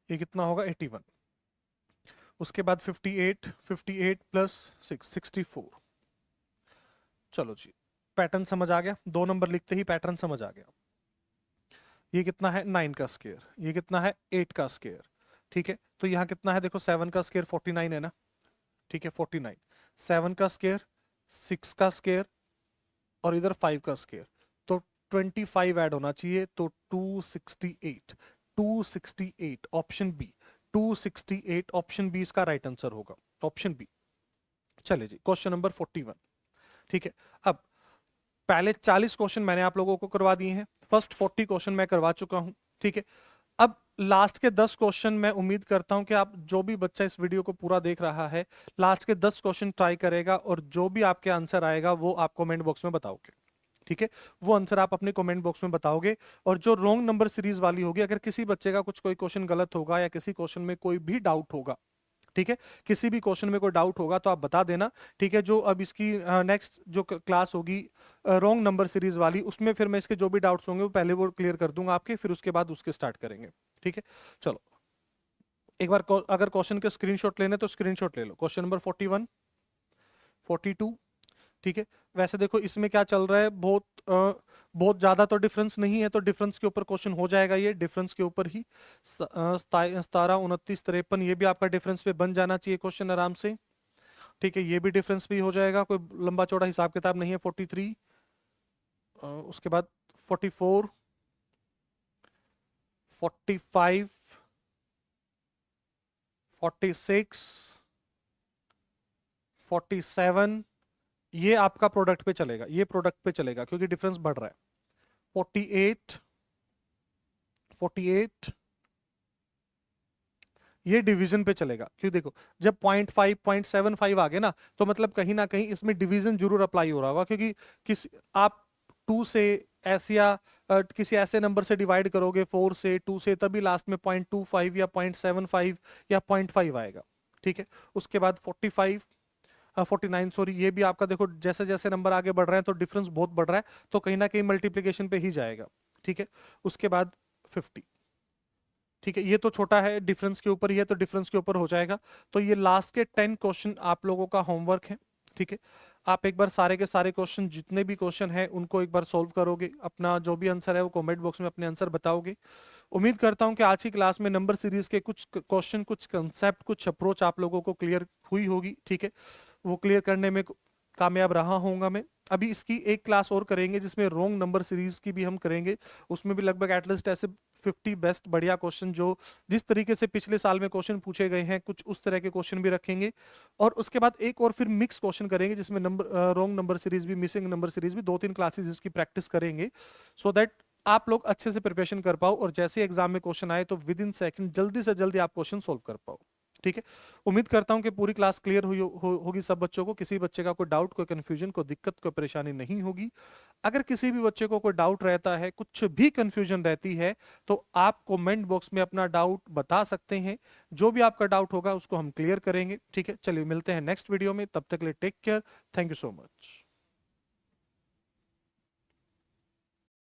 ये कितना होगा? 81। उसके बाद 58, 58 प्लस 6, 64। चलो जी, पैटर्न समझ आ गया, 2 नंबर लिखते ही पैटर्न समझ आ गया। ये कितना है? 9 का स्क्वायर। ये कितना है? 8 का स्क्वायर। ठीक है, तो यहाँ कितना है? देखो 7 का स्क्वायर 49 है ना, ठीक है, 49। 7 का स्क्वायर, 6 का स्क्वायर और इधर 5 का स्क्वायर, तो 25 ऐड होना चाहिए, तो 268। 268 ऑप्शन बी, 268 ऑप्शन बी इसका राइट आंसर होगा, ऑप्शन बी। चले जी क्वेश्चन नंबर 41। ठीक है, अब पहले 40 क्वेश्चन मैंने आप लोगों को करवा दिए हैं, फर्स्ट 40 क्वेश्चन मैं करवा चुका हूं, ठीक है। अब लास्ट के 10 क्वेश्चन मैं उम्मीद करता हूं कि आप, जो भी बच्चा इस वीडियो को पूरा देख रहा है, लास्ट के 10 क्वेश्चन ट्राई करेगा और जो भी आपके आंसर आएगा वो आप कमेंट बॉक्स में बताओगे, ठीक है, वो आंसर आप अपने कमेंट बॉक्स में बताओगे। और जो रॉन्ग नंबर सीरीज वाली होगी, अगर किसी बच्चे का कुछ कोई क्वेश्चन गलत होगा या किसी क्वेश्चन में कोई भी डाउट होगा, ठीक है, किसी भी क्वेश्चन में कोई डाउट होगा तो आप बता देना, ठीक है। जो अब इसकी नेक्स्ट जो क्लास होगी रॉन्ग नंबर सीरीज वाली, उसमें फिर मैं इसके जो भी डाउट्स होंगे वो पहले वो क्लियर कर दूंगा आपके, फिर उसके बाद उसके स्टार्ट करेंगे, ठीक है। चलो एक बार अगर क्वेश्चन के स्क्रीनशॉट लेने तो स्क्रीनशॉट ले लो। क्वेश्चन नंबर 41, 42, ठीक है। वैसे देखो इसमें क्या चल रहा है, बहुत ज्यादा तो डिफरेंस नहीं है, तो डिफरेंस के ऊपर क्वेश्चन हो जाएगा, ये डिफरेंस के ऊपर ही 17, 29, 53, ये भी आपका डिफरेंस पे बन जाना चाहिए क्वेश्चन आराम से, ठीक है। ये भी डिफरेंस भी हो जाएगा, कोई लंबा चौड़ा हिसाब किताब नहीं है। 43, उसके बाद 44, 45, 46, 47, ये आपका प्रोडक्ट पे चलेगा, ये प्रोडक्ट पे चलेगा क्योंकि डिफरेंस बढ़ रहा है। 48, 48, ये डिवीजन पे चलेगा, क्यों? देखो जब 0.5, 0.75 आ गए ना, तो मतलब कहीं ना कहीं इसमें डिवीजन जरूर अप्लाई हो रहा होगा, क्योंकि किसी आप 2 से ऐसे या किसी ऐसे नंबर से डिवाइड करोगे, 4 से, 2 से, तभी लास्ट में 0.25 या 0.75 या 0.5 आएगा, ठीक है। उसके बाद 45, 49, सॉरी, ये भी आपका देखो जैसे जैसे नंबर आगे बढ़ रहे हैं तो डिफरेंस बहुत बढ़ रहा है, तो कहीं ना कहीं मल्टीप्लीकेशन पे ही जाएगा, ठीक है। उसके बाद 50, ठीक है, ये तो छोटा है, डिफरेंस के ऊपर ही है, तो डिफरेंस के ऊपर हो जाएगा। तो ये लास्ट के 10 क्वेश्चन आप लोगों का होमवर्क है, ठीक है। आप एक बार सारे के सारे क्वेश्चन, जितने भी क्वेश्चन है उनको एक बार सोल्व करोगे, अपना जो भी आंसर है वो कमेंट बॉक्स में अपने आंसर बताओगे। उम्मीद करता हूं कि आज की क्लास में नंबर सीरीज के कुछ क्वेश्चन, कुछ कंसेप्ट, कुछ अप्रोच आप लोगों को क्लियर हुई होगी, ठीक है। वो क्लियर करने में कामयाब रहा होऊंगा मैं। अभी इसकी एक क्लास और करेंगे जिसमें रॉन्ग नंबर सीरीज की भी हम करेंगे, उसमें भी लगभग एटलीस्ट ऐसे 50 बेस्ट बढ़िया क्वेश्चन, जो जिस तरीके से पिछले साल में क्वेश्चन पूछे गए हैं, कुछ उस तरह के क्वेश्चन भी रखेंगे। और उसके बाद एक और फिर मिक्स क्वेश्चन करेंगे जिसमें नंबर रॉन्ग नंबर सीरीज भी, मिसिंग नंबर सीरीज भी, 2-3 क्लासेस इसकी प्रैक्टिस करेंगे, सो दैट आप लोग अच्छे से प्रिपरेशन कर पाओ और जैसे एग्जाम में क्वेश्चन आए तो विद इन सेकंड जल्दी से जल्दी आप क्वेश्चन सोल्व कर पाओ, ठीक है। उम्मीद करता हूं कि पूरी क्लास क्लियर होगी सब बच्चों को, किसी बच्चे का कोई डाउट, कोई कंफ्यूजन, कोई दिक्कत, कोई परेशानी नहीं होगी। अगर किसी भी बच्चे को कोई डाउट रहता है, कुछ भी कंफ्यूजन रहती है, तो आप कमेंट बॉक्स में अपना डाउट बता सकते हैं, जो भी आपका डाउट होगा उसको हम क्लियर करेंगे, ठीक है। चलिए मिलते हैं नेक्स्ट वीडियो में, तब तक के लिए take care, thank you so much.